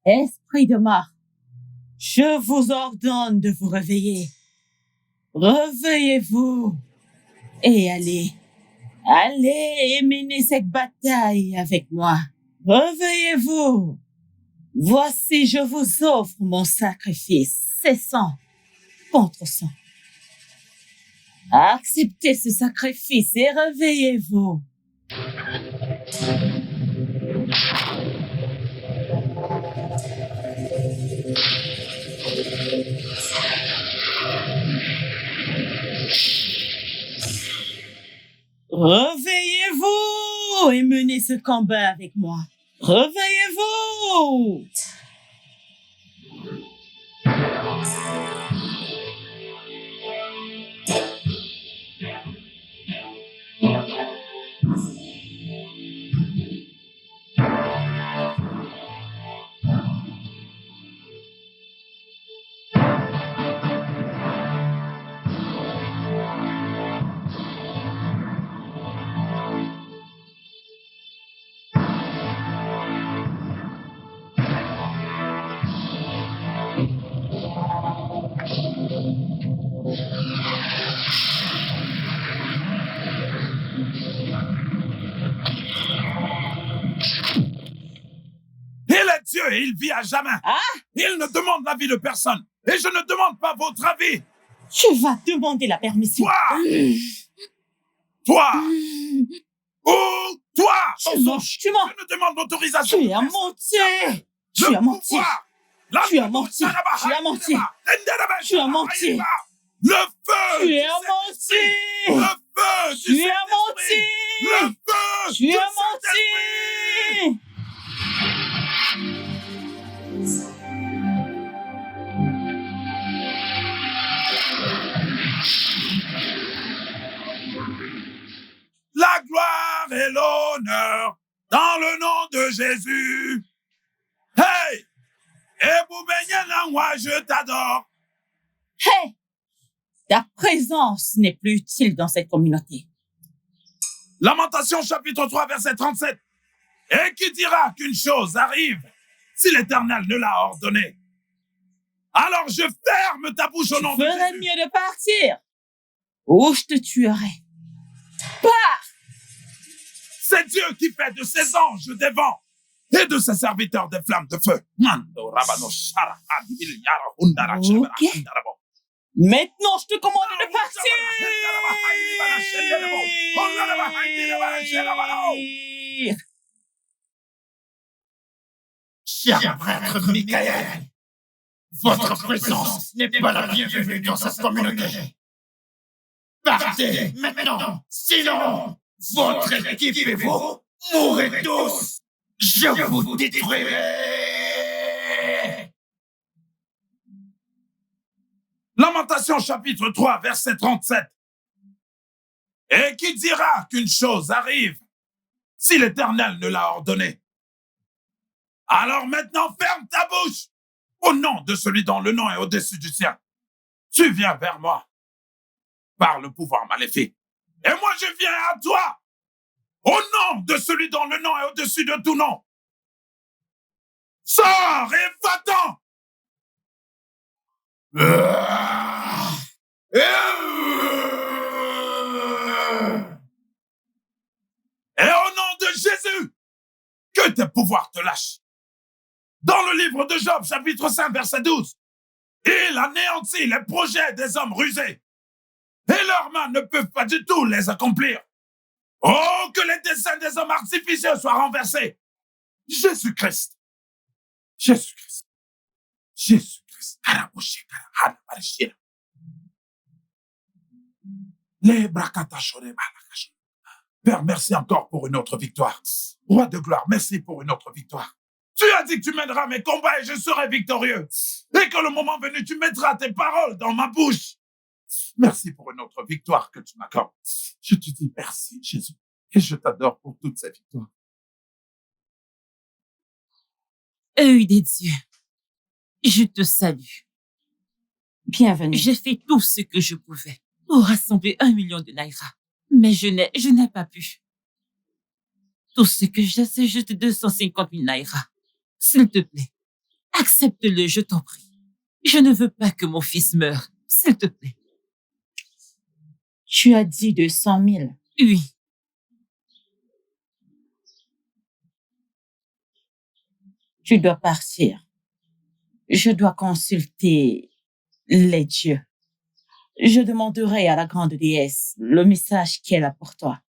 Esprit de mort, je vous ordonne de vous réveiller. Réveillez-vous et allez et menez cette bataille avec moi. Réveillez-vous. Voici, je vous offre mon sacrifice. C'est sang contre sang. Acceptez ce sacrifice et réveillez-vous. Réveillez-vous et menez ce combat avec moi. Réveillez-vous! Dieu et il vit à jamais. Ah? Il ne demande l'avis de personne. Et je ne demande pas votre avis. Tu vas demander la permission. Toi ou toi. Tu mens. Je ne demande l'autorisation. Tu as menti. Tu as menti. Tu as menti. Tu as menti. Tu as menti. Le feu. Tu as menti. Le feu. Tu as menti. Le feu. Tu as menti. La gloire et l'honneur dans le nom de Jésus. Hey! Moi, je t'adore. Hey! Ta présence n'est plus utile dans cette communauté. Lamentation chapitre 3, verset 37. Et qui dira qu'une chose arrive si l'Éternel ne l'a ordonné? Alors je ferme ta bouche au nom de Jésus. Tu ferais mieux de partir ou je te tuerai. Pars! C'est Dieu qui fait de ses anges des vents et de ses serviteurs des flammes de feu. Ok. Maintenant, je te commande de partir! Cher prêtre Michael, votre présence n'est pas la bienvenue dans cette communauté. Partez maintenant, sinon votre équipe et vous mourrez tous. Je vous détruirai. Lamentation chapitre 3, verset 37. Et qui dira qu'une chose arrive si l'Éternel ne l'a ordonné? Alors maintenant, ferme ta bouche au nom de celui dont le nom est au-dessus du sien. Tu viens vers moi par le pouvoir maléfique. Et moi, je viens à toi au nom de celui dont le nom est au-dessus de tout nom. Sors et va-t'en! Et au nom de Jésus, que tes pouvoirs te lâchent. Dans le livre de Job, chapitre 5, verset 12, il anéantit les projets des hommes rusés et leurs mains ne peuvent pas du tout les accomplir. Oh, que les desseins des hommes artificieux soient renversés. Jésus-Christ. Jésus-Christ. Jésus-Christ. Père, merci encore pour une autre victoire. Roi de gloire, merci pour une autre victoire. Tu as dit que tu mèneras mes combats et je serai victorieux. Et que le moment venu, tu mettras tes paroles dans ma bouche. Merci pour une autre victoire que tu m'accordes. Je te dis merci, Jésus. Et je t'adore pour toutes ces victoires. Œil des dieux, je te salue. Bienvenue. J'ai fait tout ce que je pouvais pour rassembler 1 million de naira. Mais je n'ai pas pu. Tout ce que j'ai, c'est juste 250 000 naira. S'il te plaît, Accepte-le, je t'en prie. Je ne veux pas que mon fils meure, s'il te plaît. Tu as dit 200 000. Oui. Tu dois partir. Je dois consulter les dieux. Je demanderai à la grande déesse le message qu'elle a pour toi.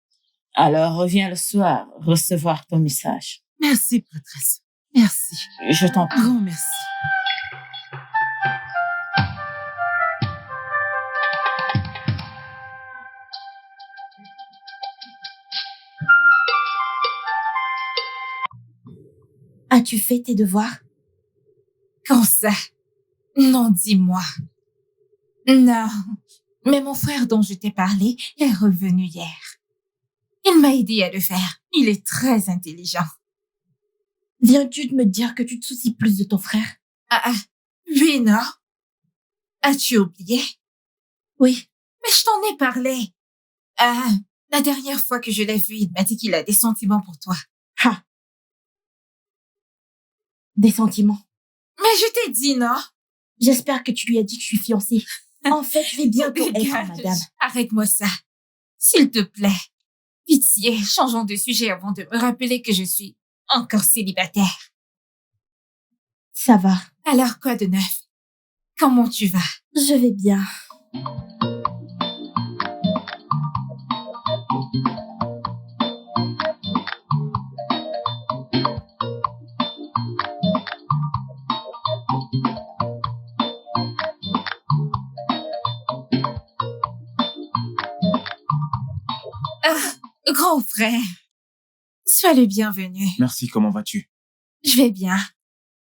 Alors reviens le soir recevoir ton message. Merci, prêtresse. Merci. Je t'en prie. Grand merci. As-tu fait tes devoirs? Quand ça? Non, dis-moi. Non, mais mon frère dont je t'ai parlé est revenu hier. Il m'a aidé à le faire. Il est très intelligent. Viens-tu de me dire que tu te soucies plus de ton frère? Oui, non? As-tu oublié? Oui. Mais je t'en ai parlé. La dernière fois que je l'ai vu, il m'a dit qu'il a des sentiments pour toi. Ah. Des sentiments. Mais je t'ai dit, non? J'espère que tu lui as dit que je suis fiancée. En fait, je vais bientôt être madame. Arrête-moi ça. S'il te plaît. Pitié, changeons de sujet avant de me rappeler que je suis encore célibataire. Ça va. Alors quoi de neuf? Comment tu vas? Je vais bien. Grand frère, sois le bienvenu. Merci, comment vas-tu? Je vais bien.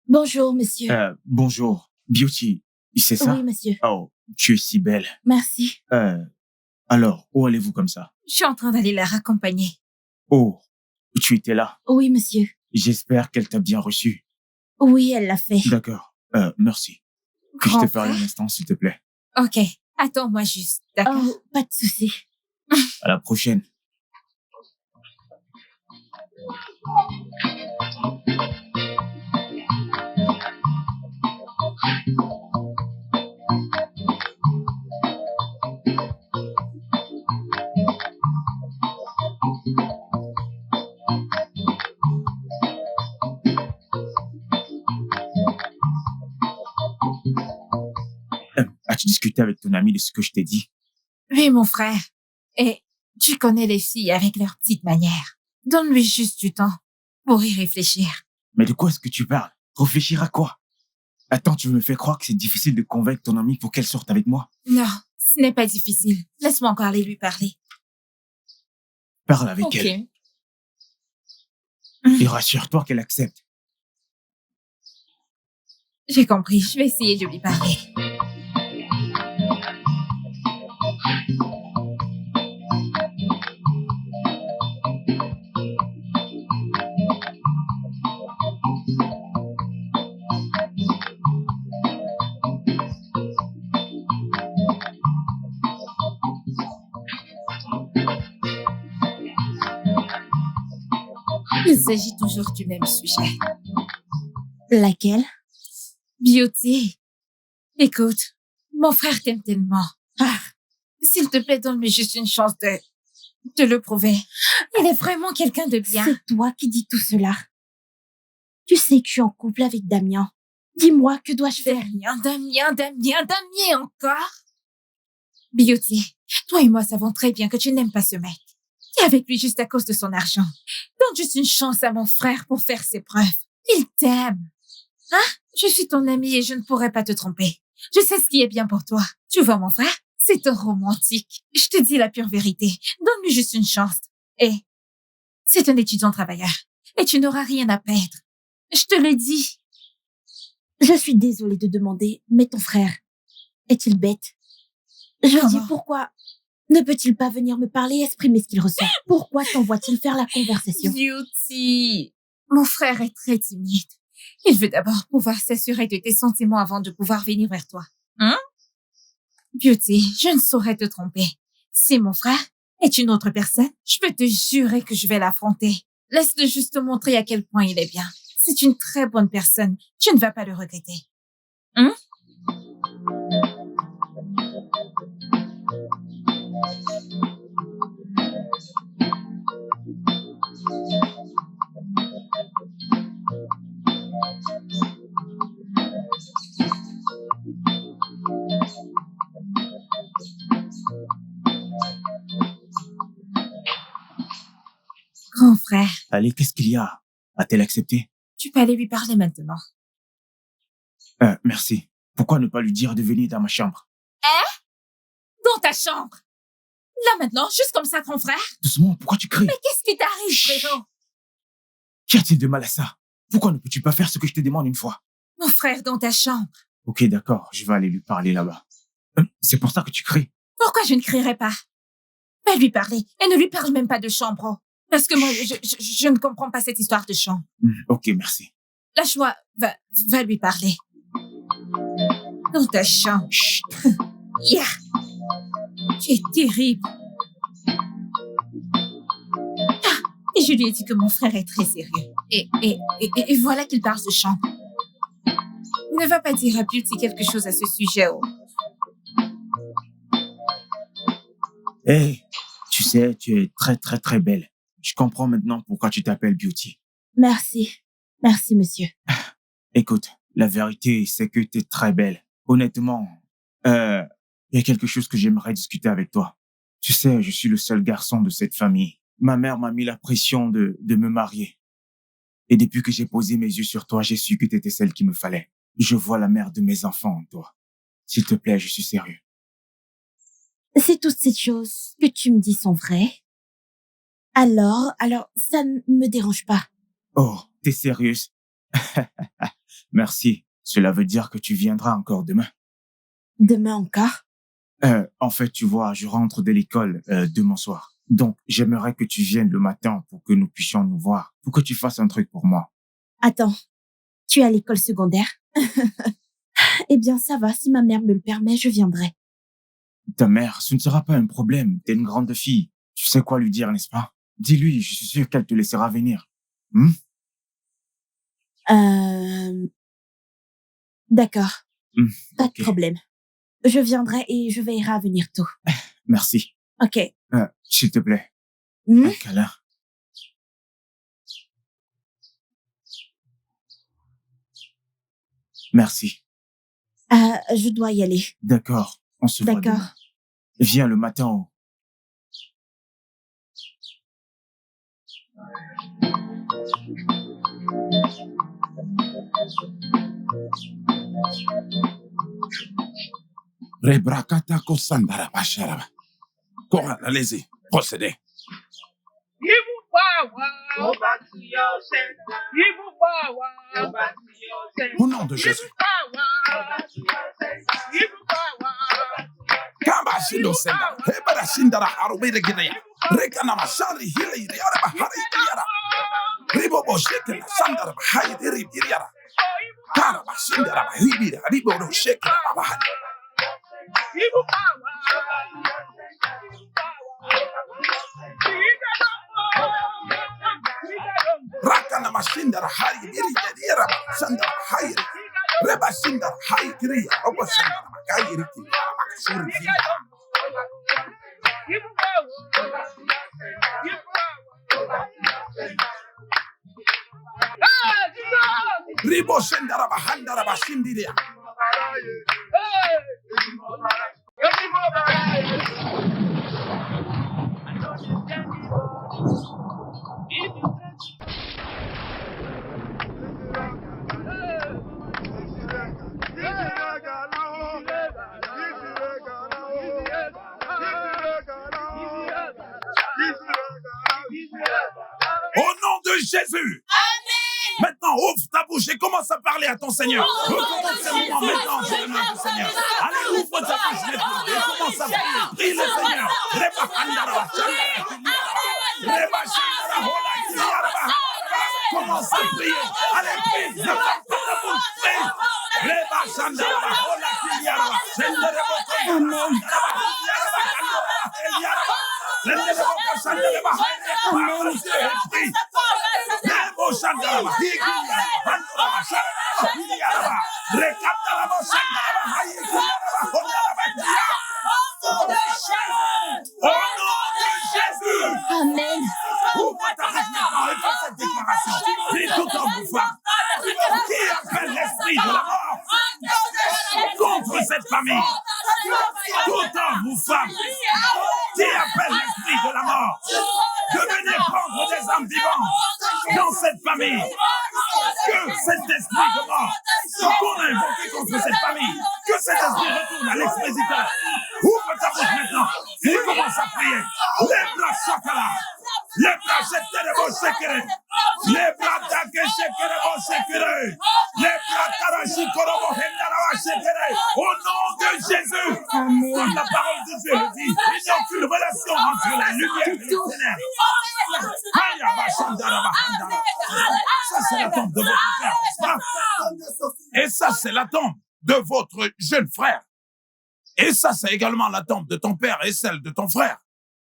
Bonjour, monsieur. Bonjour. Beauty, c'est ça? Oui, monsieur. Oh, tu es si belle. Merci. Alors, où allez-vous comme ça? Je suis en train d'aller la raccompagner. Oh, tu étais là? Oui, monsieur. J'espère qu'elle t'a bien reçu. Oui, elle l'a fait. D'accord. Merci. Puis-je Grand te parler frère? un instant, s'il te plaît? Ok, attends-moi juste, d'accord? Oh, pas de souci. À la prochaine. As-tu discuté avec ton ami de ce que je t'ai dit? Oui, mon frère. Et tu connais les filles avec leurs petites manières. Donne-lui juste du temps pour y réfléchir. Mais de quoi est-ce que tu parles? Réfléchir à quoi? Attends, tu me fais croire que c'est difficile de convaincre ton ami pour qu'elle sorte avec moi? Non, ce n'est pas difficile. Laisse-moi encore aller lui parler. Parle avec Ok. elle et rassure-toi qu'elle accepte. J'ai compris, je vais essayer de lui parler. Il s'agit toujours du même sujet. Laquelle? Beauty. Écoute, mon frère t'aime tellement. S'il te plaît, donne-lui juste une chance de le prouver. Il est vraiment quelqu'un de bien. C'est toi qui dis tout cela. Tu sais que je suis en couple avec Damien. Dis-moi, que dois-je faire? Damien encore? Beauty, toi et moi savons très bien que tu n'aimes pas ce mec. T'es avec lui juste à cause de son argent. Donne juste une chance à mon frère pour faire ses preuves. Il t'aime. Je suis ton amie et je ne pourrais pas te tromper. Je sais ce qui est bien pour toi. Tu vois, mon frère? C'est un romantique. Je te dis la pure vérité. Donne-lui juste une chance. Et c'est un étudiant travailleur. Et tu n'auras rien à perdre. Je te le dis. Je suis désolée de demander, mais ton frère, est-il bête? Je veux dire, pourquoi ne peut-il pas venir me parler et exprimer ce qu'il ressent? Pourquoi t'envoie-t-il faire la conversation? Beauty. Mon frère est très timide. Il veut d'abord pouvoir s'assurer de tes sentiments avant de pouvoir venir vers toi. Beauty, je ne saurais te tromper. Si mon frère est une autre personne, je peux te jurer que je vais l'affronter. Laisse-le juste te montrer à quel point il est bien. C'est une très bonne personne. Tu ne vas pas le regretter. Hein? Grand frère, Allez, qu'est-ce qu'il y a? A-t-elle accepté? tu peux aller lui parler maintenant. Merci. Pourquoi ne pas lui dire de venir dans ma chambre? Dans ta chambre. Là maintenant, juste comme ça, grand frère. Doucement, pourquoi tu cries? Mais qu'est-ce qui t'arrive, frérot? Qu'y a-t-il de mal à ça? Pourquoi ne peux-tu pas faire ce que je te demande une fois? Mon frère, dans ta chambre. Ok, d'accord, je vais aller lui parler là-bas. C'est pour ça que tu cries? Pourquoi je ne crierai pas? Va lui parler. Et ne lui parle même pas de chambre. Parce que moi, je ne comprends pas cette histoire de chambre. Ok, merci. Lâche-moi. Va lui parler. Dans ta chambre. Chut. Yeah. Tu es terrible. Et je lui ai dit que mon frère est très sérieux. Et voilà qu'il parle de chambre. Ne va pas dire à Beauty quelque chose à ce sujet. Oh. Hey, tu sais, tu es très très très belle. Je comprends maintenant pourquoi tu t'appelles Beauty. Merci. Merci, monsieur. Écoute, la vérité, c'est que tu es très belle. Honnêtement, il y a quelque chose que j'aimerais discuter avec toi. Tu sais, je suis le seul garçon de cette famille. Ma mère m'a mis la pression de me marier. Et depuis que j'ai posé mes yeux sur toi, j'ai su que tu étais celle qu'il me fallait. Je vois la mère de mes enfants en toi. S'il te plaît, je suis sérieux. Si toutes ces choses que tu me dis sont vraies, alors, ça ne me dérange pas. Oh, t'es sérieuse? Merci. Cela veut dire que tu viendras encore demain. Demain encore? En fait, tu vois, je rentre de l'école demain soir. Donc, j'aimerais que tu viennes le matin pour que nous puissions nous voir, pour que tu fasses un truc pour moi. Attends, tu es à l'école secondaire? Eh bien, ça va, si ma mère me le permet, je viendrai. Ta mère, ce ne sera pas un problème. T'es une grande fille. Tu sais quoi lui dire, n'est-ce pas? Dis-lui, je suis sûr qu'elle te laissera venir. D'accord. Pas Ok. de problème. Je viendrai et je veillerai à venir tôt. Merci. Ok. S'il te plaît. Hmm? Un câlin. Merci. Je dois y aller. D'accord. On se voit D'accord. demain. Viens le matin. Rebrakata kosandara basharaba. Cora, allez-y, procédez. Au nom de Jésus. Kamba shindo senda. Hebara shindara harubire gineya. Rekana mashari hili yara bahari yara. Ribo bosheke na sandara bahai diri yara. Kara bashindara bahibira ribo no sheke na bahari. Rakana mashindara hari diri yara sandara bahai. Reba shindara hai diri yara. Robo sandara bahai diri yara. Makasuri yara. Ribo shendara bahandara bashindiria. Au nom de Jésus. Maintenant, ouvre ta bouche et commence à parler à ton Seigneur. Recommence ce moment maintenant, je demande au Seigneur. Allez, ouvre ta bouche maintenant et commence à prier. Prie le Seigneur. Commence à prier. Allez, prie. Ne ferme pas ta bouche. Prie. Au nom de Jésus. Amen. Ouvre ta bouche maintenant et fais cette déclaration. Dis tout en vous, femme. Qui appelle l'esprit de la mort contre cette famille? Tout en vous, femme. Qui appelle l'esprit de la mort de venir prendre des âmes vivantes dans cette famille? Que cet esprit de mort qu'on a invoqué contre cette famille, que cet esprit retourne à l'expositeur. Ouvre ta bouche maintenant et commence à prier. Les bras chakala, les bras cheterebo shekere, les bras dake shekerebo shekere, les bras tarashikorobo hendarawa shekere. Au nom de Jésus, Amen. la parole de Dieu le dit, il n'y a aucune relation entre la lumière et les ténèbres. Aya bashandara bahandara. Ça, c'est la tombe de votre frère, n'est-ce pas? Et ça, c'est la tombe de votre jeune frère. Et ça, c'est également la tombe de ton père et celle de ton frère.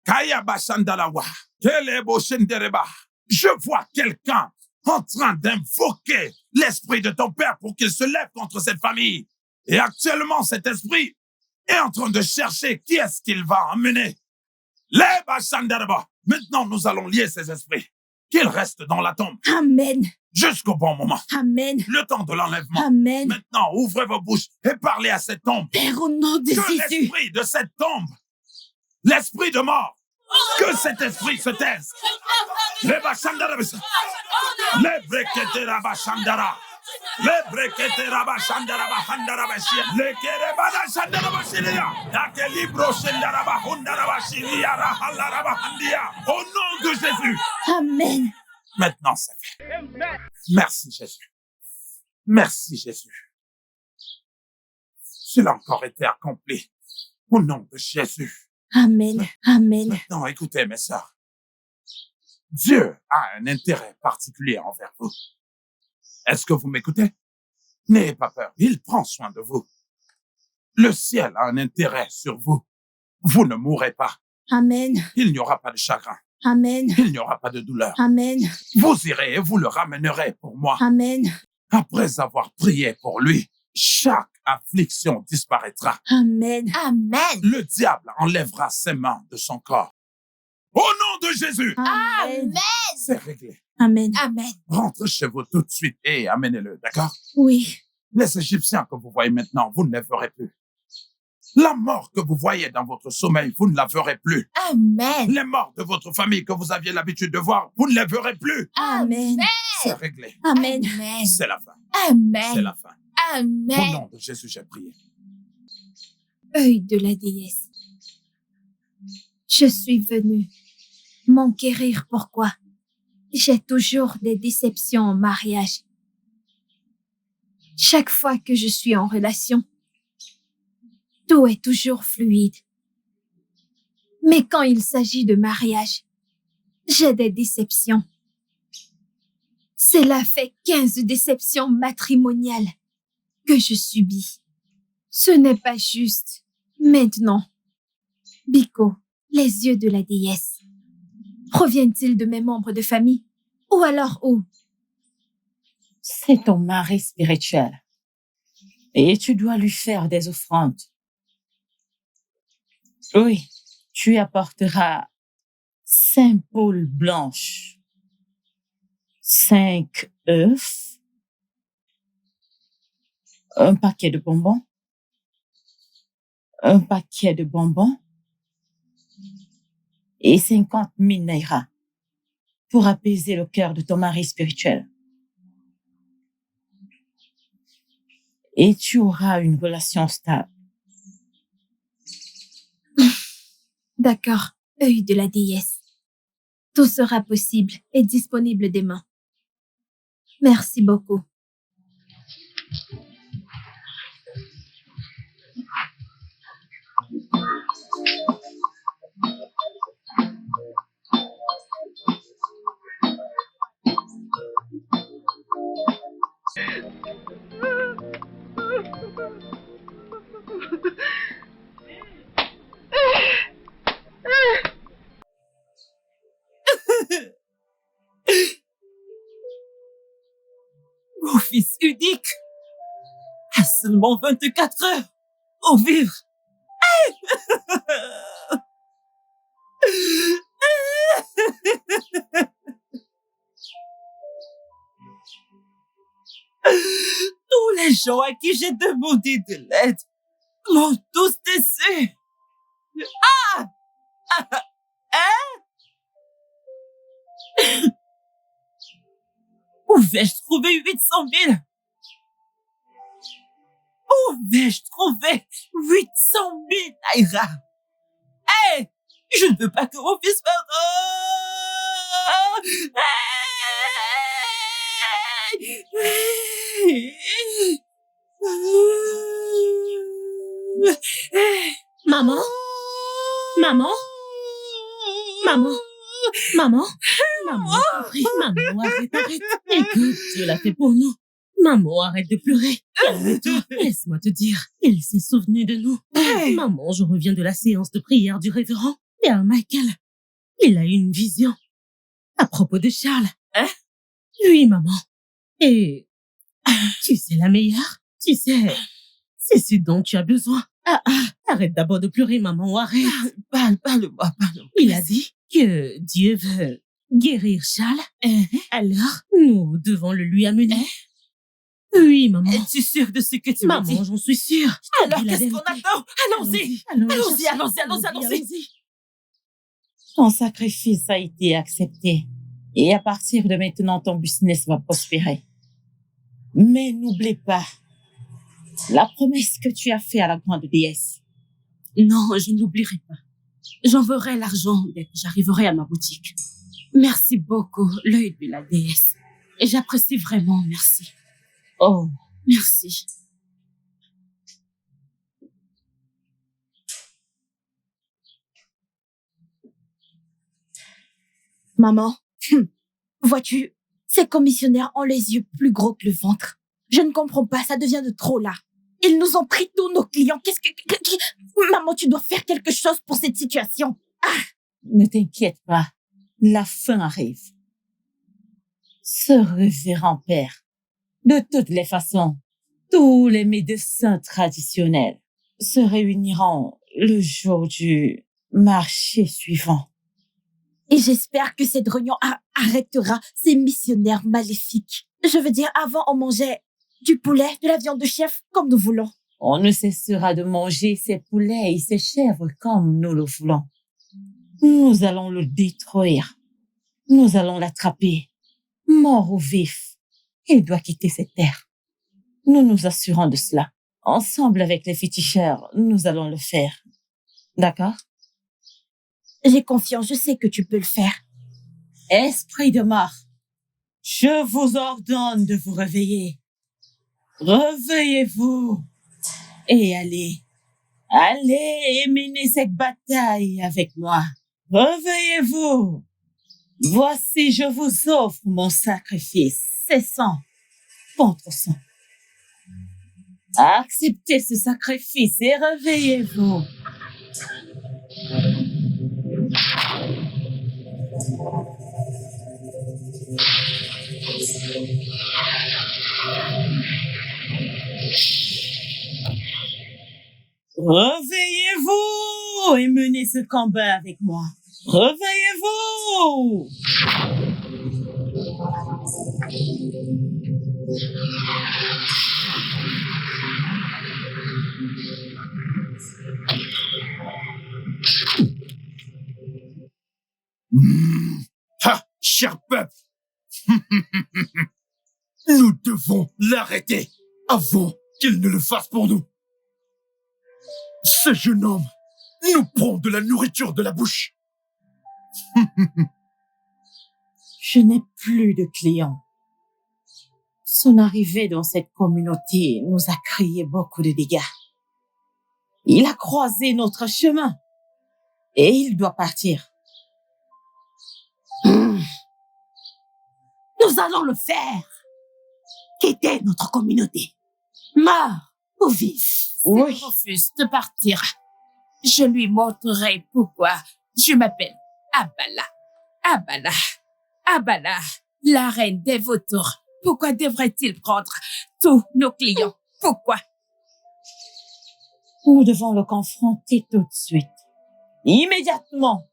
Kaya bashandalawa. Kelebo shendereba. Je vois quelqu'un en train d'invoquer l'esprit de ton père pour qu'il se lève contre cette famille. Et actuellement, cet esprit est en train de chercher qui est-ce qu'il va emmener. Les bashandareba. Maintenant, nous allons lier ces esprits. Qu'ils restent dans la tombe. Amen. Jusqu'au bon moment. Amen. Le temps de l'enlèvement. Amen. Maintenant, ouvrez vos bouches et parlez à cette tombe. Père, au nom de Que Jésus. l'esprit de cette tombe, l'esprit de mort, que cet esprit se taise. Les bashandara, les breketera bashandara, les breketera bashandara bahandara bashia, les kerebada shandara bashilia, dake libro shandara bahundara bashilia rahalara bahandia. Au nom de Jésus. Amen. Maintenant, c'est fait. Merci Jésus. Merci Jésus. Cela a encore été accompli. Au nom de Jésus. Amen. Amen. Maintenant, écoutez, mes sœurs. Dieu a un intérêt particulier envers vous. Est-ce que vous m'écoutez? N'ayez pas peur. Il prend soin de vous. Le ciel a un intérêt sur vous. Vous ne mourrez pas. Amen. Il n'y aura pas de chagrin. Amen. Il n'y aura pas de douleur. Amen. Vous irez et vous le ramènerez pour moi. Amen. Après avoir prié pour lui, chaque affliction disparaîtra. Amen. Amen. Le diable enlèvera ses mains de son corps. Au nom de Jésus, Amen. c'est réglé. Amen. Amen. Rentrez chez vous tout de suite et amenez-le, d'accord? Oui. Les Égyptiens que vous voyez maintenant, vous ne les verrez plus. La mort que vous voyez dans votre sommeil, vous ne la verrez plus. Amen. Les morts de votre famille que vous aviez l'habitude de voir, vous ne les verrez plus. Amen. C'est réglé. Amen. Amen. C'est la fin. Amen. C'est la fin. Au Amen. nom de Jésus, j'ai prié. Œil de la déesse. Je suis venue m'enquérir pourquoi j'ai toujours des déceptions en mariage. Chaque fois que je suis en relation, tout est toujours fluide. Mais quand il s'agit de mariage, j'ai des déceptions. Cela fait 15 déceptions matrimoniales que je subis. Ce n'est pas juste. Maintenant, Biko, les yeux de la déesse, proviennent-ils de mes membres de famille? Ou alors où? C'est ton mari spirituel. Et tu dois lui faire des offrandes. Oui, tu y apporteras 5 poules blanches, 5 œufs, un paquet de bonbons, et 50 000 naira pour apaiser le cœur de ton mari spirituel. Et tu auras une relation stable. D'accord, œil de la déesse. Tout sera possible et disponible demain. Merci beaucoup. Mon fils unique, seulement 24 heures pour vivre. Tous les gens à qui j'ai demandé de l'aide m'ont tous déçu. Où vais-je trouver 800 000? Où vais-je trouver 800 000 naira? Hey! Je ne veux pas que mon fils meure. Maman? Maman? Maman? Maman? Maman, maman, arrête. Écoute, Dieu l'a fait pour nous. Maman, arrête de pleurer. Calme-toi. Laisse-moi te dire, il s'est souvenu de nous. Maman, je reviens de la séance de prière du révérend. Père Michael, il a eu une vision à propos de Charles. Hein? Oui, maman. Et tu sais la meilleure. Tu sais, c'est ce dont tu as besoin. Arrête d'abord de pleurer, maman, arrête. Parle-moi. Il a dit que Dieu veut guérir Charles. Alors, nous devons le lui amener. Oui, maman. Es-tu sûre de ce que tu me dis? Maman, j'en suis sûre. Alors, qu'est-ce qu'on attend? Allons-y. Allons-y. Ton sacrifice a été accepté. Et à partir de maintenant, ton business va prospérer. Mais n'oublie pas la promesse que tu as faite à la grande déesse. Non, je n'oublierai pas. J'enverrai l'argent dès que j'arriverai à ma boutique. Merci beaucoup, l'œil de la déesse. Et j'apprécie vraiment, merci. Oh, Merci. Maman, vois-tu, ces commissionnaires ont les yeux plus gros que le ventre. Je ne comprends pas, ça devient de trop là. Ils nous ont pris tous nos clients. Maman, tu dois faire quelque chose pour cette situation. ne t'inquiète pas. La fin arrive. Ce révérend père, de toutes les façons, tous les médecins traditionnels se réuniront le jour du marché suivant. Et j'espère que cette réunion arrêtera ces missionnaires maléfiques. Je veux dire, avant, on mangeait du poulet, de la viande de chèvre, comme nous voulons. On ne cessera de manger ces poulets et ces chèvres comme nous le voulons. Nous allons le détruire. Nous allons l'attraper, mort ou vif. Il doit quitter cette terre. Nous nous assurons de cela. Ensemble avec les féticheurs, nous allons le faire. D'accord? J'ai confiance, je sais que tu peux le faire. Esprit de mort, je vous ordonne de vous réveiller. Réveillez-vous et allez et menez cette bataille avec moi. Réveillez-vous. Voici, je vous offre mon sacrifice. C'est sang contre sang. Acceptez ce sacrifice et réveillez-vous. Réveillez-vous et menez ce combat avec moi. Réveillez-vous! Ha, cher peuple! Nous devons l'arrêter avant qu'il ne le fasse pour nous. Ce jeune homme nous prend de la nourriture de la bouche. Je n'ai plus de clients. Son arrivée dans cette communauté nous a créé beaucoup de dégâts. Il a croisé notre chemin et il doit partir. Nous allons le faire. Quitter notre communauté. Mort ou vif. Oui. S'il refuse de partir, je lui montrerai pourquoi je m'appelle Abala. Abala, la reine des vautours. Pourquoi devrait-il prendre tous nos clients? Pourquoi? Nous devons le confronter tout de suite. Immédiatement.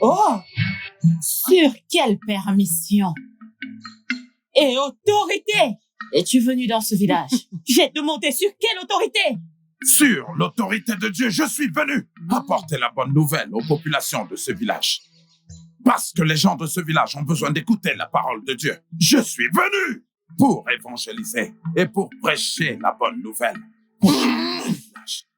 Oh! Sur quelle permission et autorité es-tu venu dans ce village? J'ai demandé sur quelle autorité? Sur l'autorité de Dieu, je suis venu apporter la bonne nouvelle aux populations de ce village. Parce que les gens de ce village ont besoin d'écouter la parole de Dieu. Je suis venu pour évangéliser et pour prêcher la bonne nouvelle.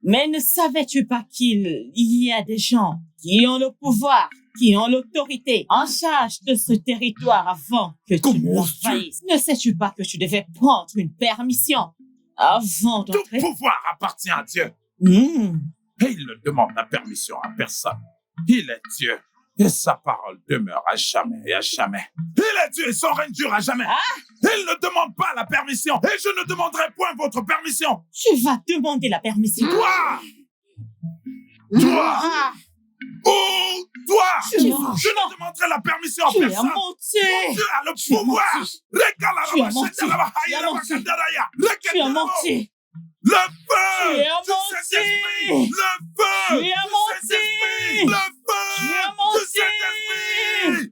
Mais ne savais-tu pas qu'il y a des gens qui ont le pouvoir, qui ont l'autorité en charge de ce territoire avant que tu l'envahisses? Ne sais-tu pas que tu devais prendre une permission avant d'entrer? Tout pouvoir appartient à Dieu. Mmh. Et il ne demande la permission à personne. Il est Dieu. Et sa parole demeure à jamais et à jamais. Il est Dieu et son règne dure à jamais. Il ne demande pas la permission. Et je ne demanderai point votre permission. Tu vas demander la permission. Toi! Oh, toi! Je ne demanderai la permission à Tu as personne. menti. Dieu a le pouvoir. Tu as menti. Tu as menti. Le feu! Tu as de cet esprit! menti. Le feu! Tu as de cet esprit! menti. Le feu! Tu as de cet menti. esprit!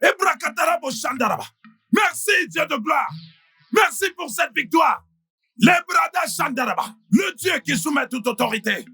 Ebrakatara Shandaraba. Merci, Dieu de gloire. Merci pour cette victoire. Lebrada Shandaraba. Le Dieu qui soumet toute autorité.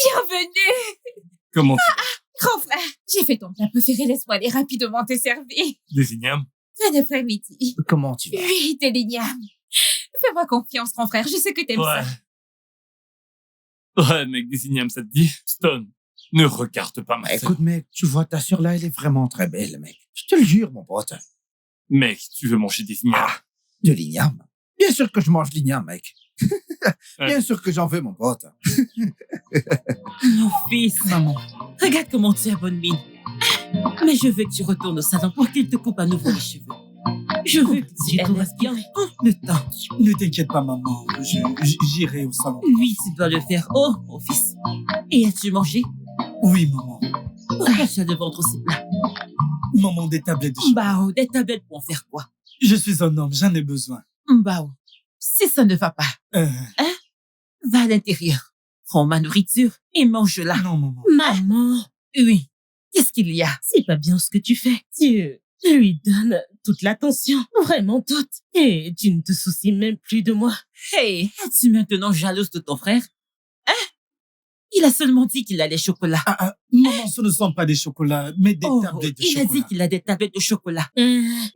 Bienvenue! Comment tu vas? Grand frère, j'ai fait ton plat préféré, laisse-moi aller rapidement te servir. Des ignames? Bon après-midi. Comment tu vas? Oui, t'es l'igname. Fais-moi confiance, grand frère, je sais que t'aimes ça. Ouais, mec, des ignames, ça te dit? Stone, ne regarde pas ma sœur. Écoute, mec, tu vois, ta sœur là, elle est vraiment très belle, mec. Je te le jure, mon pote. Mec, tu veux manger des ignames? Ah, de l'igname. Bien sûr que je mange l'igname, mec. Bien sûr que j'en veux, mon pote. Mon fils, maman, regarde comment tu as bonne mine. Mais je veux que tu retournes au salon pour qu'il te coupe à nouveau les cheveux. Je veux que tu te restes bien en le temps. Ne t'inquiète pas, maman. J'irai au salon. Oui, tu dois le faire. Oh, mon fils. Et as-tu mangé? Oui, maman. Pourquoi tu as le ventre aussi plat? Maman, des tablettes de chocolat. Bah, des tablettes pour en faire quoi? Je suis un homme, j'en ai besoin. Bah, si ça ne va pas, va à l'intérieur. Prends ma nourriture et mange-la. Non, maman. Maman. Oui. Qu'est-ce qu'il y a? C'est pas bien ce que tu fais. Tu lui donnes toute l'attention, vraiment toute. Et tu ne te soucies même plus de moi. Hey, es-tu maintenant jalouse de ton frère? Il a seulement dit qu'il a les chocolats. Maman, ce ne sont pas des chocolats, mais des tablettes de il chocolat. a dit qu'il a des tablettes de chocolat.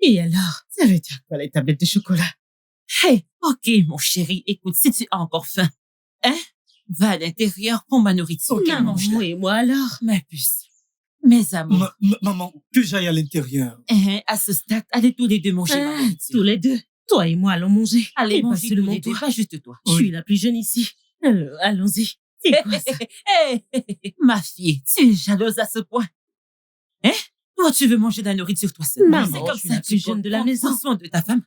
Et alors, ça veut dire quoi les tablettes de chocolat? Hey, ok, mon chéri, écoute, si tu as encore faim, va à l'intérieur, prends ma nourriture. Ok, et mange-la. Et moi alors? Ma puce. Mes amours. Maman, que j'aille à l'intérieur. À ce stade, allez tous les deux manger ma nourriture. Tous les deux. Toi et moi allons manger. Allez Et pas manger tous seulement les deux, toi. pas juste toi. Je suis la plus jeune ici. Alors, allons-y. C'est quoi ça? Ma fille, tu es jalouse à ce point. Toi, tu veux manger de la nourriture toi seule. Maman, C'est comme je suis ça la que plus tu jeune de la prends maison. soin de ta femme.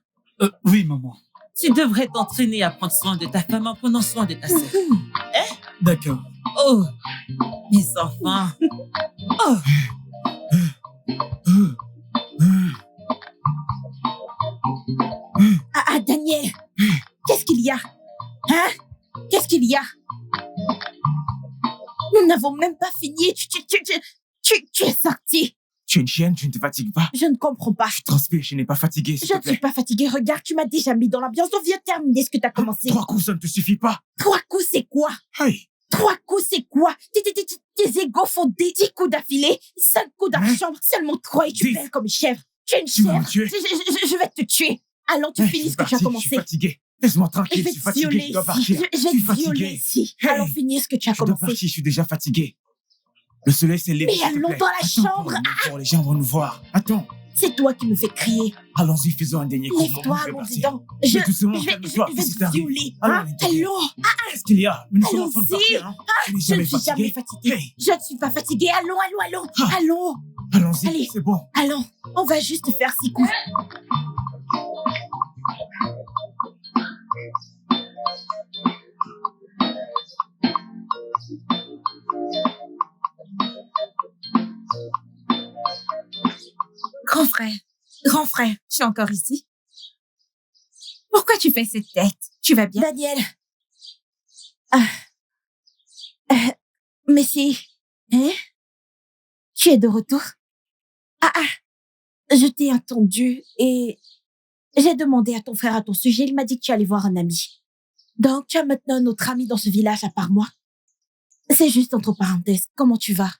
Oui, maman. Tu devrais t'entraîner à prendre soin de ta femme en prenant soin de ta sœur. D'accord. Oh, mes enfants. Oh. Ah, Daniel, qu'est-ce qu'il y a? Hein? Qu'est-ce qu'il y a? Nous n'avons même pas fini. Tu es sorti. Tu es une chienne, tu ne te fatigues pas. Je ne comprends pas. Je transpire, je n'ai pas fatigué, s'il Je te ne plaît. suis pas fatiguée. Regarde, tu m'as déjà mis dans l'ambiance. On vient de terminer ce que tu as commencé. 3 coups, ça ne te suffit pas. 3 coups, c'est quoi? Hey, 3 coups, c'est quoi? Tes égos font 10 coups d'affilée, 5 coups d'argent, seulement 3 et tu 10. perds comme une chèvre. Tu es une Tu vas me chèvre. tuer. Je vais te tuer. Allons, tu je finis suis ce que tu as parti, commencé. Je suis fatigué. Laisse-moi Je tranquille, vais je suis te fatigué, violer je dois ici. partir. Je Je vais suis te violer fatigué. ici. Hey. Allons finir ce que tu as Je dois commencé. partir, je suis déjà fatigué. Le soleil s'est levé, Mais s'il te allons plaît. dans la Attends, chambre. pour les gens vont nous voir. Attends, C'est toi qui me fais crier. allons-y, faisons un dernier coup. Lève-toi, Je vais allons partir. dedans. Mais doucement, je calme-toi, vais qu'est-ce qui te t'arrive? violer. Allons, Hein? à l'intérieur. Allons. Qu'est-ce qu'il y a? Mais nous sommes en train de Allons-y. partir, hein? Tu n'es Je jamais ne suis jamais fatiguée. Hey, Je ne suis pas fatiguée. Allons. Ah. Allons. allons-y, Allez. c'est bon. Allons. On va juste faire 6 coups. Grand frère, je suis encore ici. Pourquoi tu fais cette tête? Tu vas bien? Daniel. Messi. Hein? Tu es de retour? Je t'ai attendu et j'ai demandé à ton frère à ton sujet. Il m'a dit que tu allais voir un ami. Donc, tu as maintenant un autre ami dans ce village à part moi. C'est juste entre parenthèses. Comment tu vas?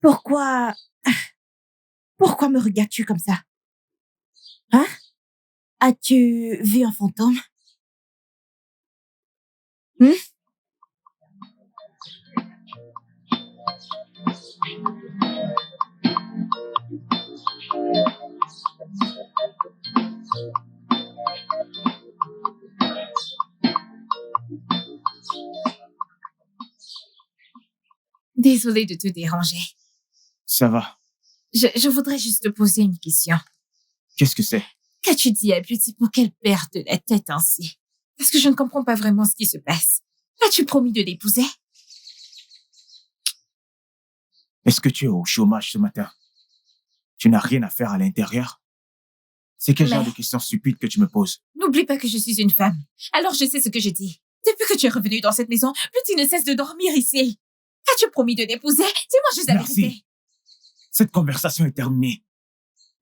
Pourquoi me regardes-tu comme ça? Hein? As-tu vu un fantôme? Désolée de te déranger. Ça va. Je voudrais juste te poser une question. Qu'est-ce que c'est? Qu'as-tu dit à Beauty pour qu'elle perde la tête ainsi? Parce que je ne comprends pas vraiment ce qui se passe. As-tu promis de l'épouser? Est-ce que tu es au chômage ce matin? Tu n'as rien à faire à l'intérieur? C'est quel genre Mais- de questions stupides que tu me poses? N'oublie pas que je suis une femme. Alors je sais ce que je dis. Depuis que tu es revenu dans cette maison, Beauty ne cesse de dormir ici. As-tu promis de l'épouser? Dis-moi juste la Merci. vérité. Cette conversation est terminée.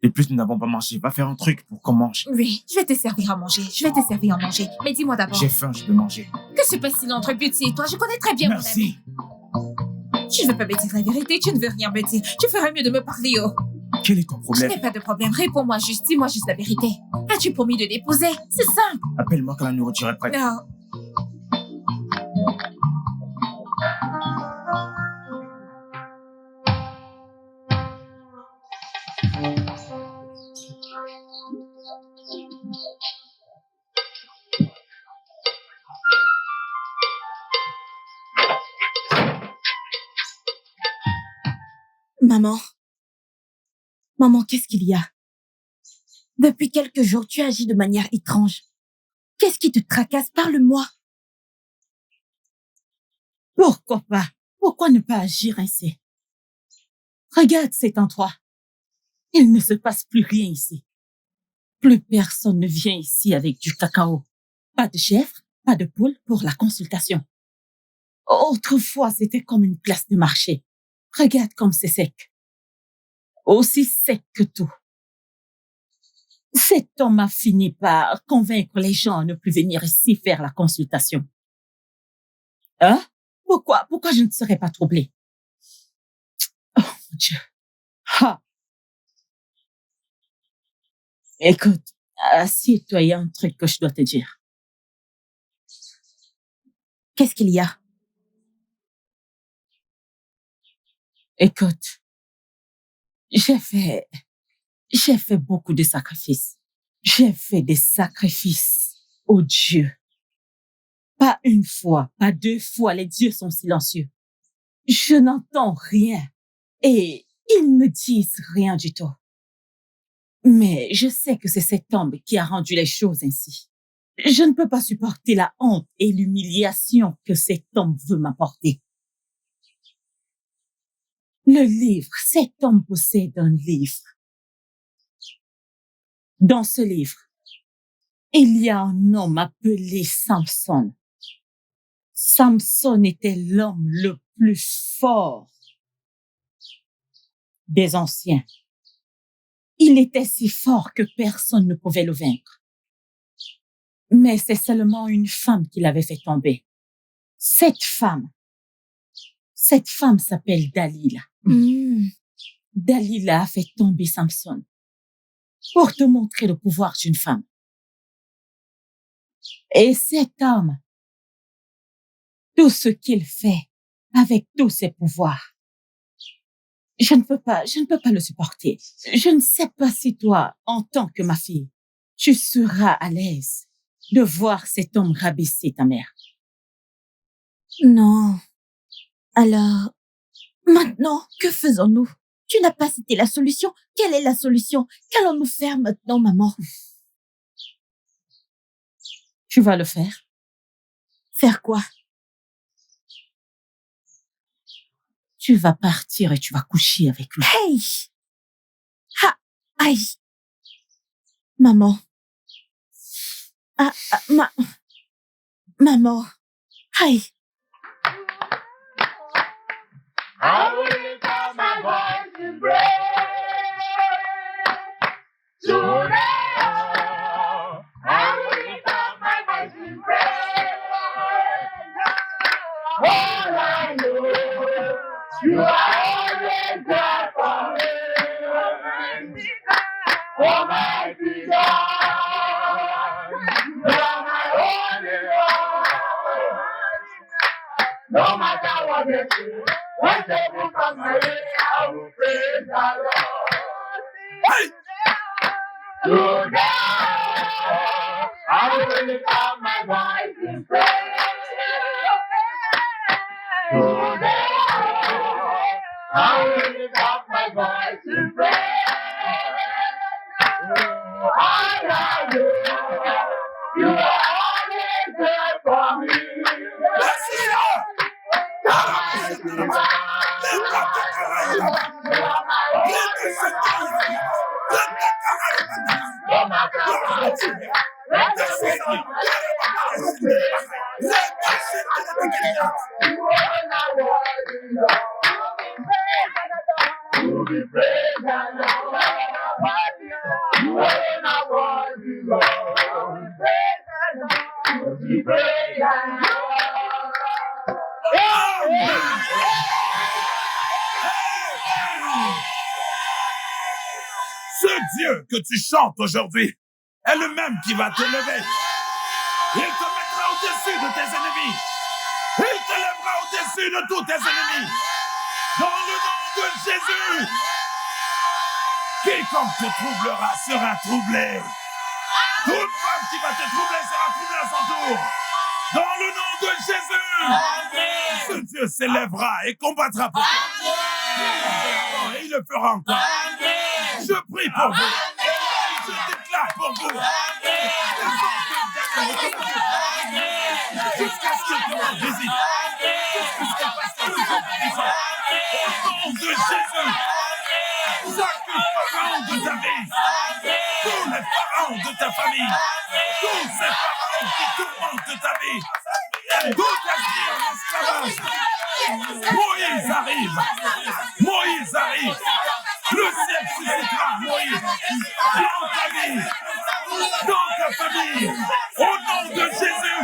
De plus, nous n'avons pas mangé. Va faire un truc pour qu'on mange. Oui, je vais te servir à manger. Mais dis-moi d'abord, J'ai faim, je peux manger. que se passe-t-il entre Beauty et toi? Je connais très bien mon ami. Merci. Tu ne veux pas me dire la vérité, tu ne veux rien me dire. Tu ferais mieux de me parler, oh. Quel est ton Je problème? n'ai pas de problème. Réponds-moi juste. Dis-moi juste la vérité. As-tu promis de l'épouser? C'est simple. Appelle-moi quand la nourriture est prête. Non. Maman, qu'est-ce qu'il y a? Depuis quelques jours, tu agis de manière étrange. Qu'est-ce qui te tracasse? Parle-moi. Pourquoi pas? Pourquoi ne pas agir ainsi? Regarde cet endroit. Il ne se passe plus rien ici. Plus personne ne vient ici avec du cacao. Pas de chèvre, pas de poule pour la consultation. Autrefois, c'était comme une place de marché. Regarde comme c'est sec. Aussi sec que tout. Cet homme a fini par convaincre les gens à ne plus venir ici faire la consultation. Hein? Pourquoi je ne serais pas troublée? Oh mon Dieu. Ha! Écoute, assieds-toi, il y a un truc que je dois te dire. Qu'est-ce qu'il y a? Écoute, j'ai fait beaucoup de sacrifices. J'ai fait des sacrifices aux dieux. Pas une fois, pas 2 fois, les dieux sont silencieux. Je n'entends rien et ils ne disent rien du tout. Mais je sais que c'est cet homme qui a rendu les choses ainsi. Je ne peux pas supporter la honte et l'humiliation que cet homme veut m'apporter. Le livre, cet homme possède un livre. Dans ce livre, il y a un homme appelé Samson. Samson était l'homme le plus fort des anciens. Il était si fort que personne ne pouvait le vaincre. Mais c'est seulement une femme qui l'avait fait tomber. Cette femme s'appelle Dalila. Dalila a fait tomber Samson pour te montrer le pouvoir d'une femme. Et cet homme, tout ce qu'il fait avec tous ses pouvoirs, je ne peux pas le supporter. Je ne sais pas si toi, en tant que ma fille, tu seras à l'aise de voir cet homme rabaisser ta mère. Non. Alors, maintenant, que faisons-nous? Tu n'as pas cité la solution. Quelle est la solution? Qu'allons-nous faire maintenant, maman? Tu vas le faire? Faire quoi? Tu vas partir et tu vas coucher avec lui. Hey! Aïe! Maman. Maman. Aïe! I will lift up my voice to pray. Today, I will lift up my voice to pray. All I know, you are always there for me. Almighty God, you are my only Lord. No matter what they do, when they will come my way, I will praise the Lord. Today, I will lift up my voice in praise. Today, I will lift up my voice in praise. I love you. You are always there for me. Ce Dieu que tu chantes aujourd'hui est le même qui va te lever. Il te mettra au-dessus de tes ennemis. Il te lèvera au-dessus de tous tes ennemis. Dans le nom de Jésus. Quiconque te troublera sera troublé. Toute femme qui va te troubler sera troublée à son tour. Dans le nom de Jésus. Ce Dieu s'élèvera et combattra pour toi. Et il le fera encore. Je prie pour vous. Je déclare pour vous. Jusqu'à ce que tu en visites. Jusqu'à ce que tu en visites. Au nom de Jésus. Chaque pharaon de ta vie. Tous les pharaons de ta famille. Tous ces pharaons qui tourmentent ta vie. Tout esprit en esclavage. Moïse arrive. Moïse arrive. Le ciel suscitera Moïse dans ta vie, dans ta famille, au nom de Jésus.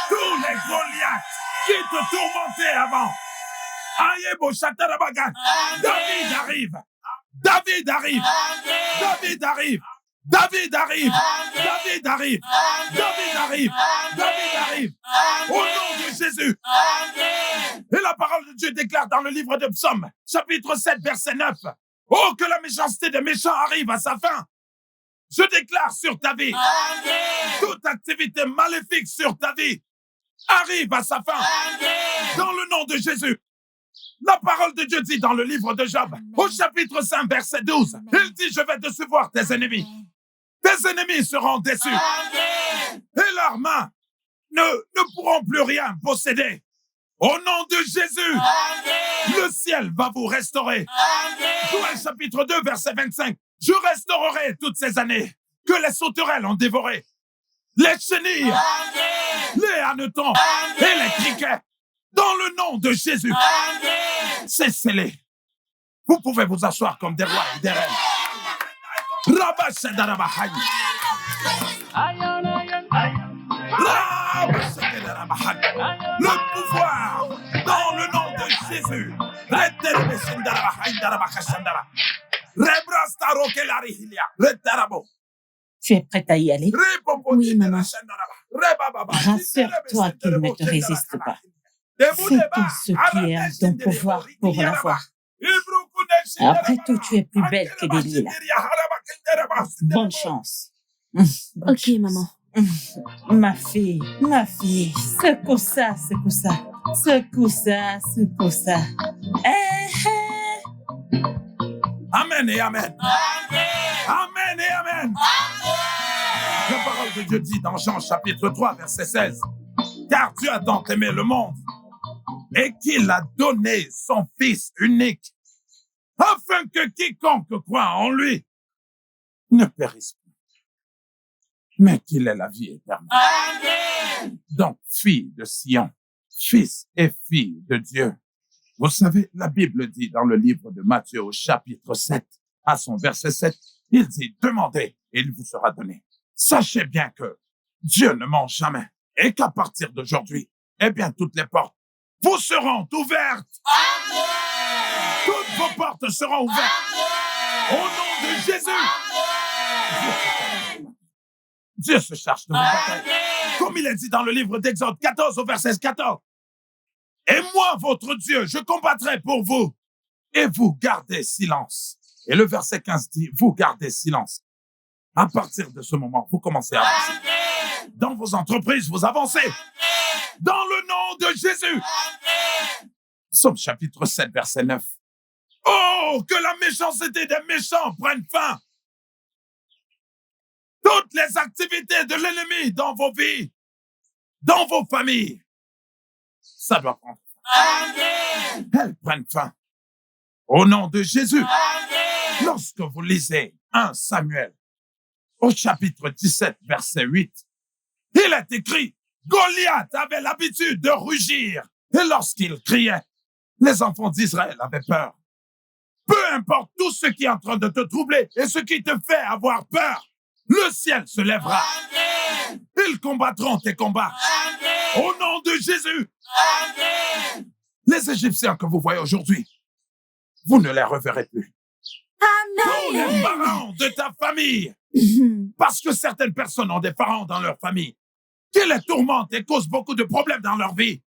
Tous les Goliaths qui te tourmentaient avant. Ayebo Chatarabagat. David arrive. David arrive. David arrive. David arrive. David arrive. David arrive. David arrive. Au nom de Jésus. Et la parole de Dieu déclare dans le livre de Psaume, chapitre 7, verset 9. Oh, que la méchanceté des méchants arrive à sa fin. Je déclare sur ta vie. Toute activité maléfique sur ta vie arrive à sa fin. Dans le nom de Jésus. La parole de Dieu dit dans le livre de Job, au chapitre 5, verset 12, il dit, je vais décevoir tes ennemis. Tes ennemis seront déçus. Amen. Et leurs mains ne pourront plus rien posséder. Au nom de Jésus, Amen. le ciel va vous restaurer. Amen. Joël chapitre 2, verset 25. Je restaurerai toutes ces années que les sauterelles ont dévorées, les chenilles, Amen. les hannetons Amen. et les criquets. Dans le nom de Jésus, Amen. c'est scellé. Vous pouvez vous asseoir comme des rois et des reines. Rabba Shadarabahai. Rabba Shadarabahai. Le pouvoir dans le nom de Jésus. Reterebe Shandarabahai Darabaka Shandara. Rebrastaro Kelarihilia. Retarabo. Tu es prête à y aller? Oui, maman. Rassure-toi qu'il ne te résiste pas. Fais tout ce qui est en ton pouvoir pour l'avoir. Après tout, tu es plus belle que Delilah. Bonne chance. Ok, maman. Ma fille, secoue ça, secoue ça. Secoue ça, secoue ça. Amen et amen. Amen et amen. La parole de Dieu dit dans Jean chapitre 3, verset 16. Car Dieu a tant aimé le monde et qu'il a donné son Fils unique afin que quiconque croit en lui ne périsse pas, mais qu'il ait la vie éternelle. Amen. Donc, fille de Sion, fils et fille de Dieu. Vous savez, la Bible dit dans le livre de Matthieu au chapitre 7, à son verset 7, il dit, demandez et il vous sera donné. Sachez bien que Dieu ne ment jamais et qu'à partir d'aujourd'hui, eh bien, toutes les portes vous seront ouvertes. Amen. Toutes vos portes seront ouvertes. Au nom de Jésus. Dieu se charge de vos batailles. Comme il est dit dans le livre d'Exode 14 au verset 14. Et moi, votre Dieu, je combattrai pour vous. Et vous gardez silence. Et le verset 15 dit, vous gardez silence. À partir de ce moment, vous commencez à avancer. Amen. Dans vos entreprises, vous avancez. Amen. Dans le nom de Jésus. Amen. Psaume chapitre 7, verset 9. Oh, que la méchanceté des méchants prenne fin. Toutes les activités de l'ennemi dans vos vies, dans vos familles, ça doit prendre fin. Amen. Elles prennent fin. Au nom de Jésus. Amen. Lorsque vous lisez 1 Samuel, au chapitre 17, verset 8, il est écrit, Goliath avait l'habitude de rugir, et lorsqu'il criait, les enfants d'Israël avaient peur. Peu importe tout ce qui est en train de te troubler et ce qui te fait avoir peur, le ciel se lèvera. Amen. Ils combattront tes combats. Amen. Au nom de Jésus. Amen. Les Égyptiens que vous voyez aujourd'hui, vous ne les reverrez plus. Tous les pharaons de ta famille, parce que certaines personnes ont des pharaons dans leur famille, qui les tourmentent et causent beaucoup de problèmes dans leur vie,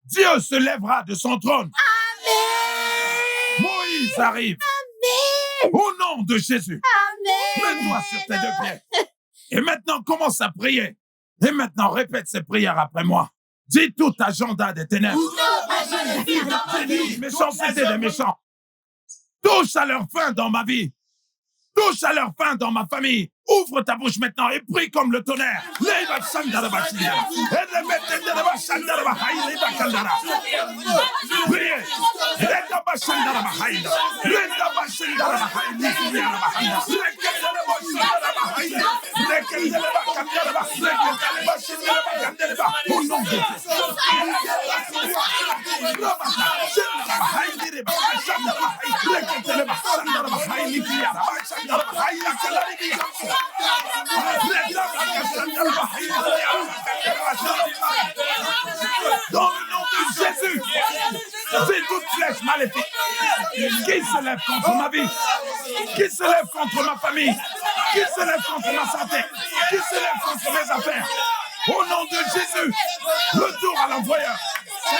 Dieu se lèvera de son trône. Amen. Moïse arrive. Amen. Au nom de Jésus. Amen. Mets-toi sur tes deux pieds. Et maintenant, commence à prier. Et maintenant, répète ces prières après moi. Dis tout agenda des ténèbres. Méchanceté des méchants. Touche à leur fin dans ma vie. Touche à leur fin dans ma famille. Ouvre ta bouche maintenant et prie comme le tonnerre. Priez. Au nom de dans le nom de Jésus, c'est toute flèche maléfique qui se lève contre ma vie, qui se lève contre ma famille, qui se lève contre ma santé, qui se lève contre mes affaires. Au nom de Jésus, retour à l'envoyeur.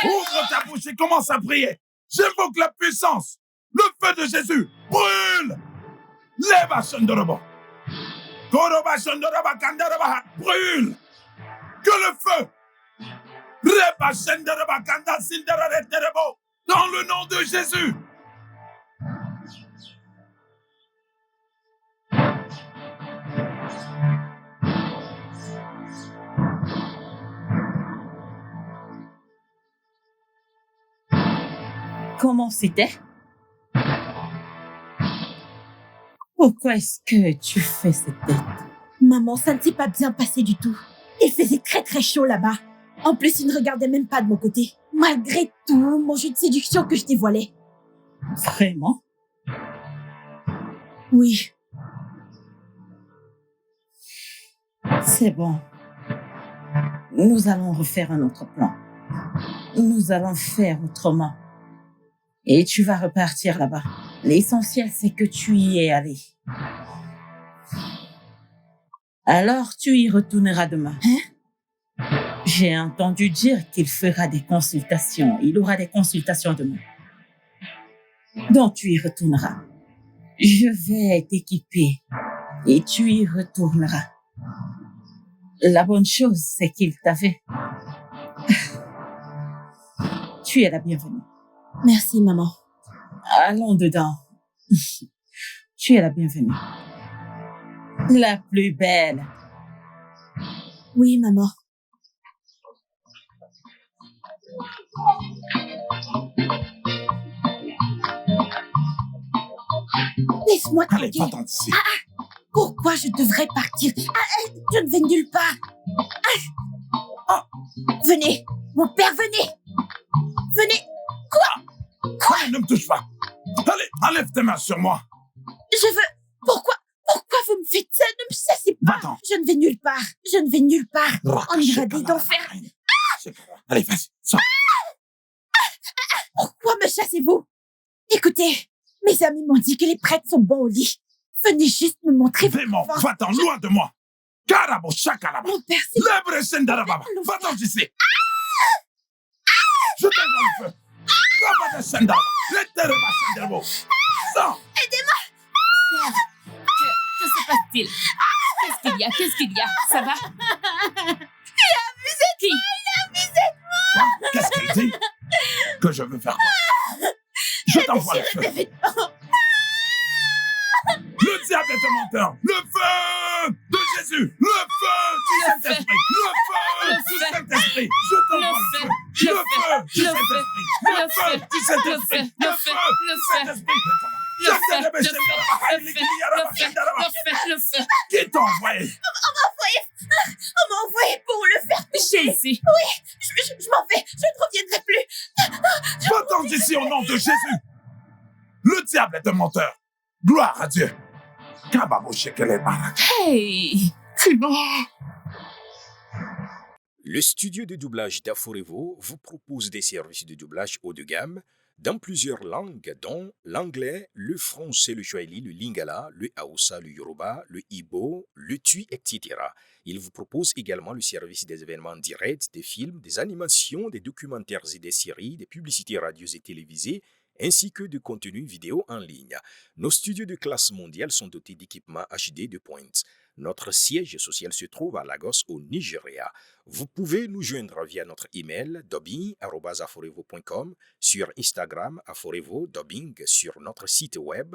Ouvre ta bouche et commence à prier. J'invoque la puissance. Le feu de Jésus brûle. Lève Shandorobo. Koroba Shandoroba Kandaraba brûle. Que le feu. Reba Shandoroba Kanda Sindara Terebo. Dans le nom de Jésus. Comment c'était? Pourquoi est-ce que tu fais cette tête? Maman, ça ne s'est pas bien passé du tout. Il faisait très très chaud là-bas. En plus, il ne regardait même pas de mon côté. Malgré tout, mon jeu de séduction que je dévoilais. Vraiment? Oui. C'est bon. Nous allons refaire un autre plan. Nous allons faire autrement. Et tu vas repartir là-bas. L'essentiel, c'est que tu y es allé. Alors, tu y retourneras demain. J'ai entendu dire qu'il fera des consultations. Il aura des consultations demain. Donc, tu y retourneras. Je vais t'équiper et tu y retourneras. La bonne chose, c'est qu'il t'avait. Tu es la bienvenue. Merci, maman. Allons dedans. Tu es la bienvenue. La plus belle. Oui, maman. Laisse-moi Allez, tranquille. va-t'en d'ici. Pourquoi je devrais partir? Je ne vais nulle part. Venez. Mon père, venez. Venez. Allez, ne me touche pas. Allez, enlève tes mains sur moi. Je veux... Pourquoi vous me faites ça? Ne me chassez pas. Va-t'en. Je ne vais nulle part. Je ne vais nulle part. On ira des d'enfer. Allez, vas-y, sors. Pourquoi me chassez-vous? Écoutez, mes amis m'ont dit que les prêtres sont bons au lit. Venez juste me montrer votre Démon, force. va-t'en loin de moi. Carabo, chakalaba. Mon père, c'est... Libre sendarababa. Va-t'en d'ici. Je t'envoie le feu. Rabada sendaraba. Lettereba sendarabo. Sors. Que se passe-t-il? Qu'est-ce qu'il y a? Ça va? Qui? Qu'est-ce qu'il dit? Que je veux faire quoi? Je t'envoie le feu. Le diable est un menteur. Le feu de Jésus. Le feu du Saint-Esprit. Le feu du Saint-Esprit. Je t'envoie le feu. Le feu du Saint-Esprit. Le feu du Saint-Esprit. Le feu du Saint-Esprit. Qui t'a envoyé? On m'a envoyé pour le faire pécher. Jésus. Je m'en vais. Je ne reviendrai plus. Va-t'en d'ici au nom de Jésus. Le diable est un menteur. Gloire à Dieu. Kababo shekele baraka. Hey! Le studio de doublage d'Aforevo vous propose des services de doublage haut de gamme dans plusieurs langues, dont l'anglais, le français, le swahili, le lingala, le hausa, le yoruba, le ibo, le tui, etc. Il vous propose également le service des événements directs, des films, des animations, des documentaires et des séries, des publicités radio et télévisées, ainsi que de contenus vidéo en ligne. Nos studios de classe mondiale sont dotés d'équipements HD de pointe. Notre siège social se trouve à Lagos, au Nigeria. Vous pouvez nous joindre via notre email dubbing@aforevo.com, sur Instagram Aforevo Dubbing, sur notre site web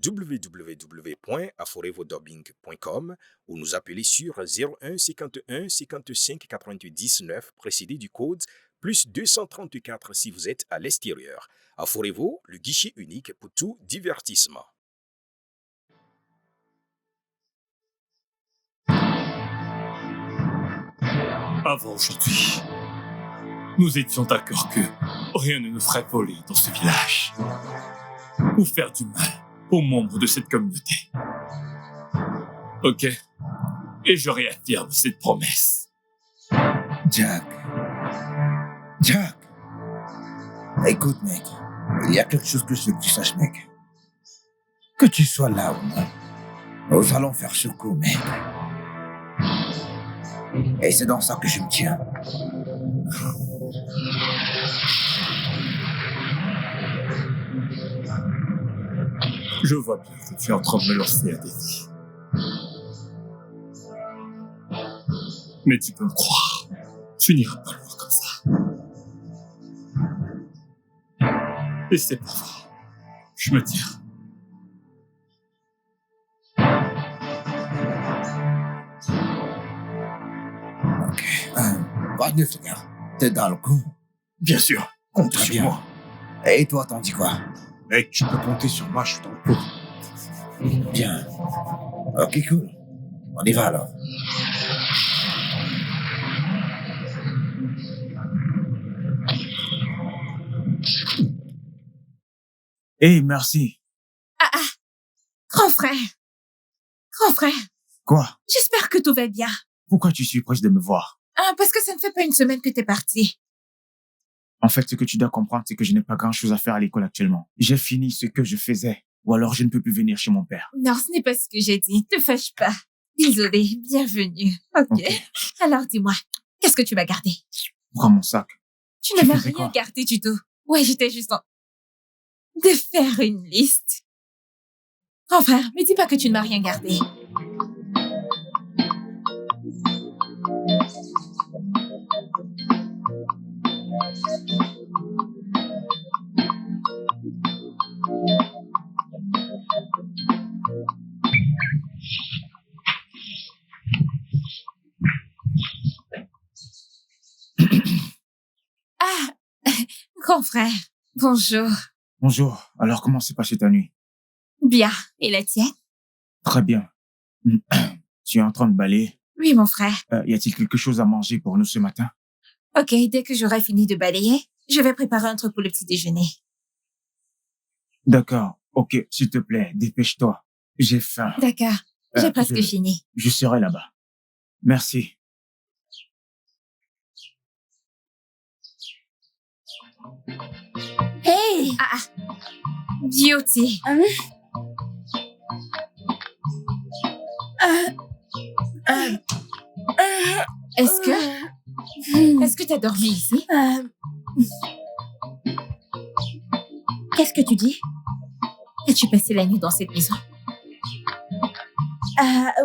www.aforevodubbing.com ou nous appeler sur 01 51 55 88 19 précédé du code plus 234 si vous êtes à l'extérieur. Aforevo, le guichet unique pour tout divertissement. Avant aujourd'hui, nous étions d'accord que rien ne nous ferait voler dans ce village ou faire du mal aux membres de cette communauté. Ok? Et je réaffirme cette promesse. Jack. Écoute, mec. Il y a quelque chose que je veux que tu saches, mec. Que tu sois là ou non, nous allons faire ce coup, mec. Et c'est dans ça que je me tiens. Je vois bien que tu es en train de me lancer un défi. Mais tu peux me croire, tu n'iras pas loin comme ça. Et c'est pas vrai. Je me tire. Quoi de neuf, gars? T'es dans le coup? Bien sûr, compte sur moi. Et toi, t'en dis quoi? Mec, tu peux compter sur moi, je suis dans le coup. Bien. Ok, cool. On y va alors. Hey, merci. Grand frère. Grand frère, Quoi? j'espère que tout va bien. Pourquoi tu es surprise de me voir? Parce que ça ne fait pas une semaine que t'es parti. En fait, ce que tu dois comprendre, c'est que je n'ai pas grand-chose à faire à l'école actuellement. J'ai fini ce que je faisais. Ou alors je ne peux plus venir chez mon père. Non, ce n'est pas ce que j'ai dit. Te fâche pas. Désolée, bienvenue. Ok. Alors dis-moi, qu'est-ce que tu vas garder? Prends mon sac. Tu ne m'as faisais rien quoi? gardé du tout. Ouais, j'étais juste en... de faire une liste. Grand frère, me dis pas que tu ne m'as rien gardé. Grand frère, bonjour. Bonjour. Alors, comment s'est passée ta nuit? Bien. Et la tienne? Très bien. Tu es en train de balayer? Oui, mon frère. Y a-t-il quelque chose à manger pour nous ce matin? Ok, dès que j'aurai fini de balayer, je vais préparer un truc pour le petit déjeuner. D'accord. Ok, s'il te plaît, dépêche-toi. J'ai faim. D'accord. J'ai presque fini. Je serai là-bas. Merci. Hey! Beauty. Est-ce que t'as dormi ici? Qu'est-ce que tu dis? As-tu passé la nuit dans cette maison?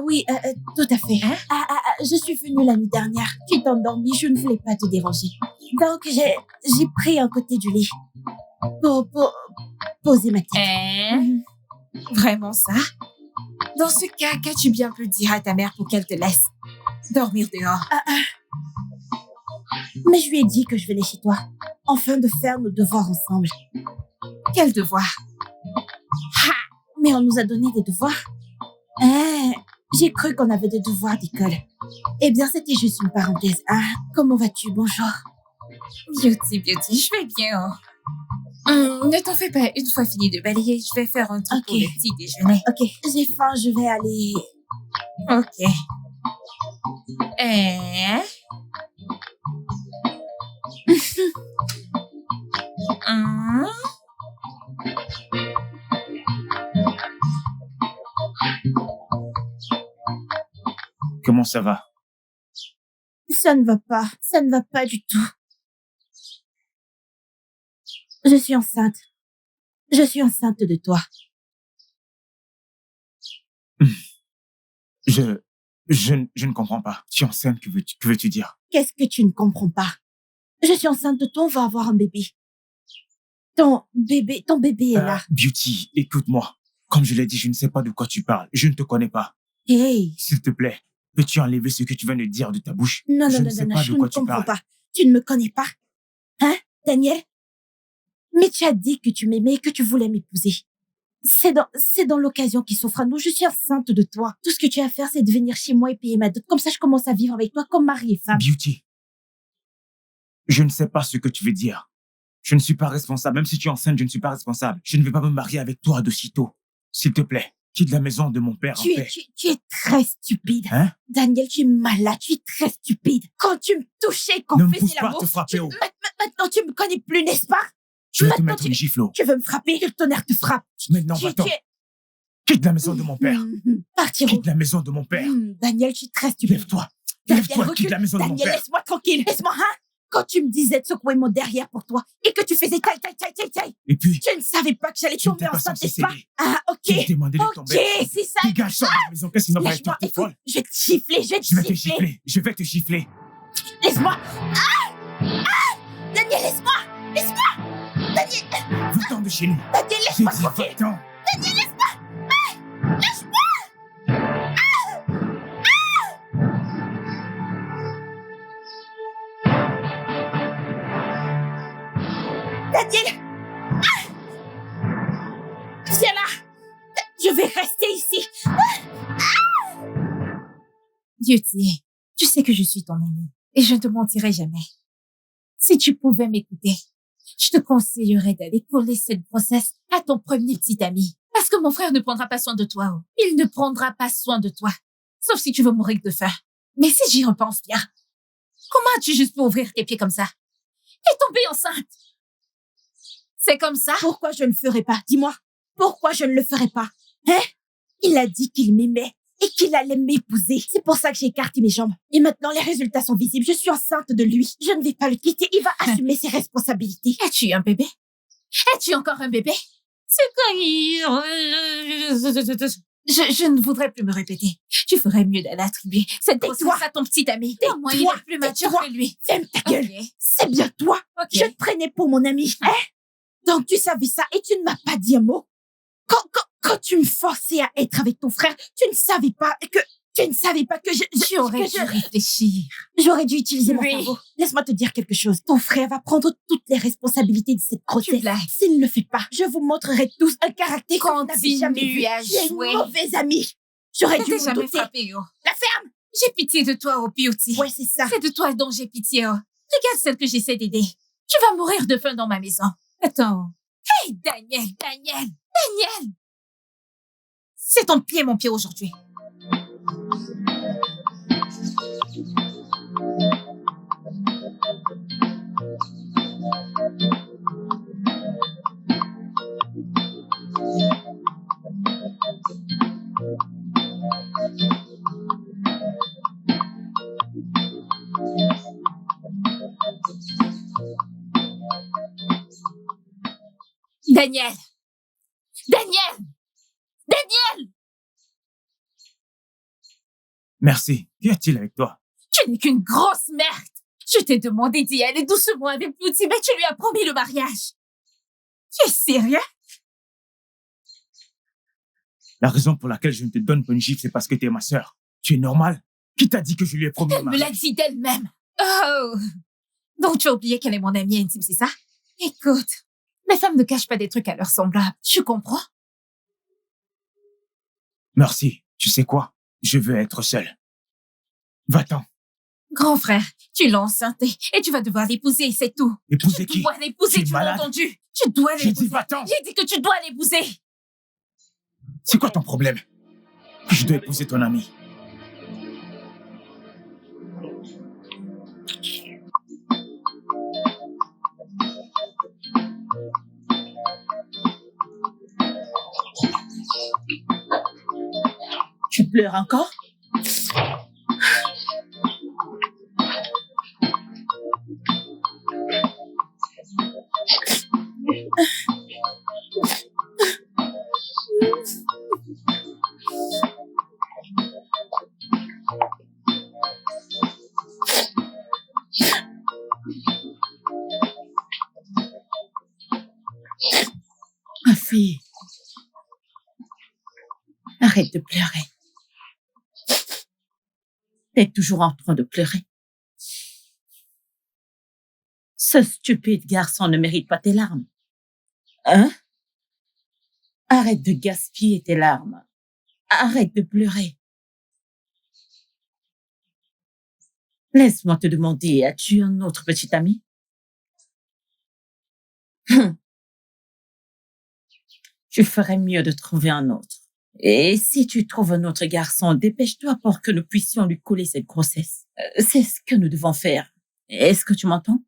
Oui, tout à fait. Je suis venue la nuit dernière. Tu t'es endormie, je ne voulais pas te déranger. Donc, j'ai pris un côté du lit pour poser ma tête. Vraiment ça? Dans ce cas, qu'as-tu bien pu dire à ta mère pour qu'elle te laisse dormir dehors? Mais je lui ai dit que je venais chez toi, afin de faire nos devoirs ensemble. Quel devoir? Mais on nous a donné des devoirs. J'ai cru qu'on avait des devoirs d'école. Eh bien, c'était juste une parenthèse. Comment vas-tu? Bonjour. Beauty, je vais bien. Ne t'en fais pas, une fois fini de balayer, je vais faire un truc pour le petit déjeuner. Ok, j'ai faim, je vais aller... Ok. Comment ça va? Ça ne va pas. Ça ne va pas du tout. Je suis enceinte. Je suis enceinte de toi. Je ne comprends pas. Tu es enceinte, que veux-tu dire? Qu'est-ce que tu ne comprends pas? Je suis enceinte de toi, on va avoir un bébé. Ton bébé est là. Beauty, écoute-moi. Comme je l'ai dit, je ne sais pas de quoi tu parles. Je ne te connais pas. Hey! S'il te plaît, peux-tu enlever ce que tu viens de dire de ta bouche? Non, je ne comprends pas. Tu ne me connais pas. Hein, Daniel? Mais tu as dit que tu m'aimais et que tu voulais m'épouser. C'est dans l'occasion qui s'offre à nous. Je suis enceinte de toi. Tout ce que tu as à faire, c'est de venir chez moi et payer ma dot. Comme ça, je commence à vivre avec toi comme mari et femme. Beauty, je ne sais pas ce que tu veux dire. Je ne suis pas responsable. Même si tu es enceinte, je ne suis pas responsable. Je ne vais pas me marier avec toi de sitôt. S'il te plaît, quitte la maison de mon père en paix. Tu es très stupide. Hein? Daniel, tu es malade. Tu es très stupide. Quand tu me touchais, quand on faisait l'amour... Ne me pousse pas à te frapper. Maintenant, tu me connais plus, n'est-ce pas? Je vais te mettre une gifle. Tu veux me frapper? Que le tonnerre te frappe. Maintenant, va-t'en. Quitte la maison de mon père. Partir. Quitte la maison de mon père. Daniel, tu es très stupide. Lève-toi. Lève-toi, quitte la maison de mon père. Daniel, laisse-moi tranquille. Laisse-moi, hein? Quand tu me disais de secouer mon derrière pour toi et que tu faisais taille. Et puis? Tu ne savais pas que j'allais tomber enceinte, n'est-ce pas? Ok. Tu me demandais de tomber. Ok, c'est ça. Dégage, sors de la maison, qu'est-ce qu'il va être folle? Je vais te gifler, Je vais te gifler. Laisse-moi. Daniel, laisse-moi. Daniel. Va-t'en de chez nous. Daniel, laisse-moi tranquille. Daniel, laisse-moi. Lâche-moi. Daniel. Beauty, tu sais que je suis ton amie et je ne te mentirai jamais. Si tu pouvais m'écouter, je te conseillerais d'aller coller cette grossesse à ton premier petit ami. Parce que mon frère ne prendra pas soin de toi. Oh. Il ne prendra pas soin de toi. Sauf si tu veux mourir de faim. Mais si j'y repense bien, comment as-tu juste pu ouvrir tes pieds comme ça et tomber enceinte? C'est comme ça? Pourquoi je ne le ferais pas? Dis-moi. Pourquoi je ne le ferais pas? Hein? Il a dit qu'il m'aimait et qu'il allait m'épouser. C'est pour ça que j'ai écarté mes jambes. Et maintenant, les résultats sont visibles. Je suis enceinte de lui. Je ne vais pas le quitter. Il va assumer ses responsabilités. Es-tu un bébé? Es-tu encore un bébé? C'est quoi? Je ne voudrais plus me répéter. Tu ferais mieux d'aller attribuer cette grossesse à ton petit ami. Au moins, il est plus mature que lui. Ferme ta gueule. Okay. C'est bien toi. Okay. Je te prenais pour mon ami. Hein? Donc, tu savais ça et tu ne m'as pas dit un mot. Quand tu me forçais à être avec ton frère, tu ne savais pas que tu aurais dû réfléchir. J'aurais dû utiliser mon cerveau. Laisse-moi te dire quelque chose. Ton frère va prendre toutes les responsabilités de cette grossesse. S'il ne le fait pas, je vous montrerai tous un caractère qu'on n'avait jamais vu. J'ai une mauvaise amie. J'aurais dû jamais frapper, oh. La ferme! J'ai pitié de toi, oh, Beauty. Ouais, c'est ça. C'est de toi dont j'ai pitié, oh. Regarde celle que j'essaie d'aider. Tu vas mourir de faim dans ma maison. Attends. Hey, Daniel! C'est ton pied, mon pied aujourd'hui. Daniel! Merci. Qu'y a-t-il avec toi? Tu n'es qu'une grosse merde. Je t'ai demandé d'y aller doucement avec Beauty, mais tu lui as promis le mariage. Tu es sérieux? La raison pour laquelle je ne te donne pas une gifle, c'est parce que tu es ma sœur. Tu es normal? Qui t'a dit que je lui ai promis le mariage? Elle me l'a dit d'elle-même. Oh! Donc tu as oublié qu'elle est mon amie intime, c'est ça? Écoute, les femmes ne cachent pas des trucs à leurs semblables. Tu comprends? Merci. Tu sais quoi? Je veux être seul. Va-t'en. Grand frère, tu l'as enceinté et tu vas devoir l'épouser, c'est tout. Épouser qui? Tu dois l'épouser, tu m'as entendu? Tu dois l'épouser. J'ai dit va-t'en. J'ai dit que tu dois l'épouser. C'est quoi ton problème? Que je dois épouser ton ami? Tu pleures encore? Ma fille, arrête de pleurer. T'es toujours en train de pleurer. Ce stupide garçon ne mérite pas tes larmes. Hein? Arrête de gaspiller tes larmes. Arrête de pleurer. Laisse-moi te demander, as-tu un autre petit ami? Tu ferais mieux de trouver un autre. Et si tu trouves un autre garçon, dépêche-toi pour que nous puissions lui coller cette grossesse. C'est ce que nous devons faire. Est-ce que tu m'entends?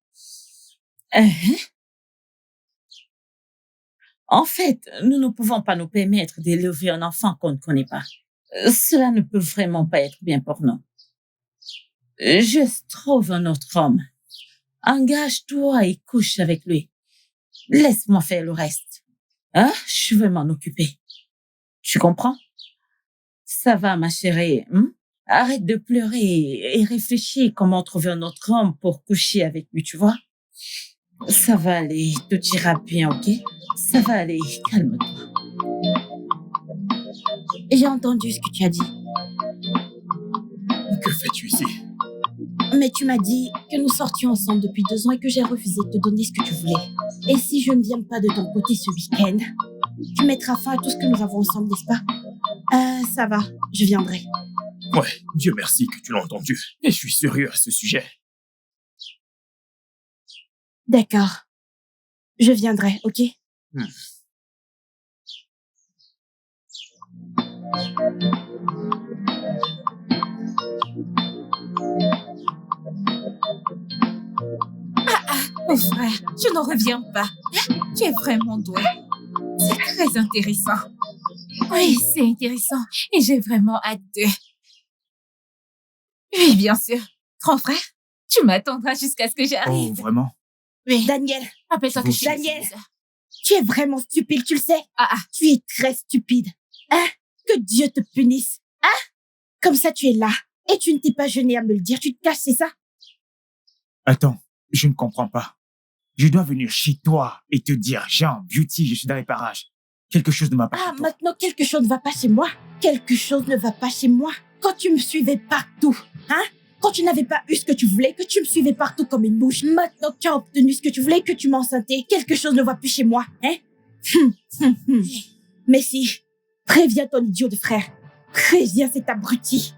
En fait, nous ne pouvons pas nous permettre d'élever un enfant qu'on ne connaît pas. Cela ne peut vraiment pas être bien pour nous. Juste trouve un autre homme. Engage-toi et couche avec lui. Laisse-moi faire le reste. Hein? Je vais m'en occuper. Tu comprends? Ça va, ma chérie. Arrête de pleurer et réfléchis comment trouver un autre homme pour coucher avec lui, tu vois? Ça va aller, tout ira bien, ok? Ça va aller, calme-toi. J'ai entendu ce que tu as dit. Que fais-tu ici? Mais tu m'as dit que nous sortions ensemble depuis 2 ans et que j'ai refusé de te donner ce que tu voulais. Et si je ne viens pas de ton côté ce week-end, tu mettras fin à tout ce que nous avons ensemble, n'est-ce pas? Ça va, je viendrai. Ouais, Dieu merci que tu l'as entendu. Et je suis sérieux à ce sujet. D'accord. Je viendrai, ok? Mon frère, je n'en reviens pas. Tu es vraiment doué. C'est très intéressant. Oui, c'est intéressant. Et j'ai vraiment hâte de... Oui, bien sûr. Grand frère, tu m'attendras jusqu'à ce que Oh, j'arrive. vraiment? Oui. Daniel, Rappelle-toi que je suis... Daniel. tu es vraiment stupide, tu le sais? Ah. Tu es très stupide. Hein? Que Dieu te punisse. Hein? Comme ça, tu es là. Et tu ne t'es pas gêné à me le dire. Tu te caches, c'est ça? Attends, je ne comprends pas. Je dois venir chez toi et te dire, Jean, Beauty, je suis dans les parages. Quelque chose ne va pas Ah, chez toi. maintenant, quelque chose ne va pas chez moi. Quelque chose ne va pas chez moi. Quand tu me suivais partout, hein? Quand tu n'avais pas eu ce que tu voulais, que tu me suivais partout comme une mouche. Maintenant que tu as obtenu ce que tu voulais, que tu m'enceintais, quelque chose ne va plus chez moi, hein? Mais si, préviens ton idiot de frère. Préviens cet abruti.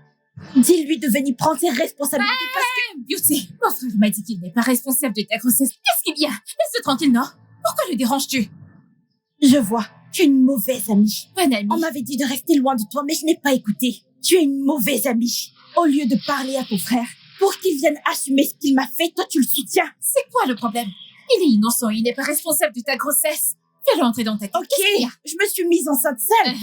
Dis-lui de venir prendre ses responsabilités parce que... Beauty, mon frère m'a dit qu'il n'est pas responsable de ta grossesse. Qu'est-ce qu'il y a? Laisse-le tranquille, non? Pourquoi le déranges-tu? Je vois, tu es une mauvaise amie. Bonne amie. On m'avait dit de rester loin de toi, mais je n'ai pas écouté. Tu es une mauvaise amie. Au lieu de parler à ton frère pour qu'il vienne assumer ce qu'il m'a fait, toi tu le soutiens. C'est quoi le problème? Il est innocent, il n'est pas responsable de ta grossesse. Fais-le entrer dans ta tête. Ok, je me suis mise enceinte seule.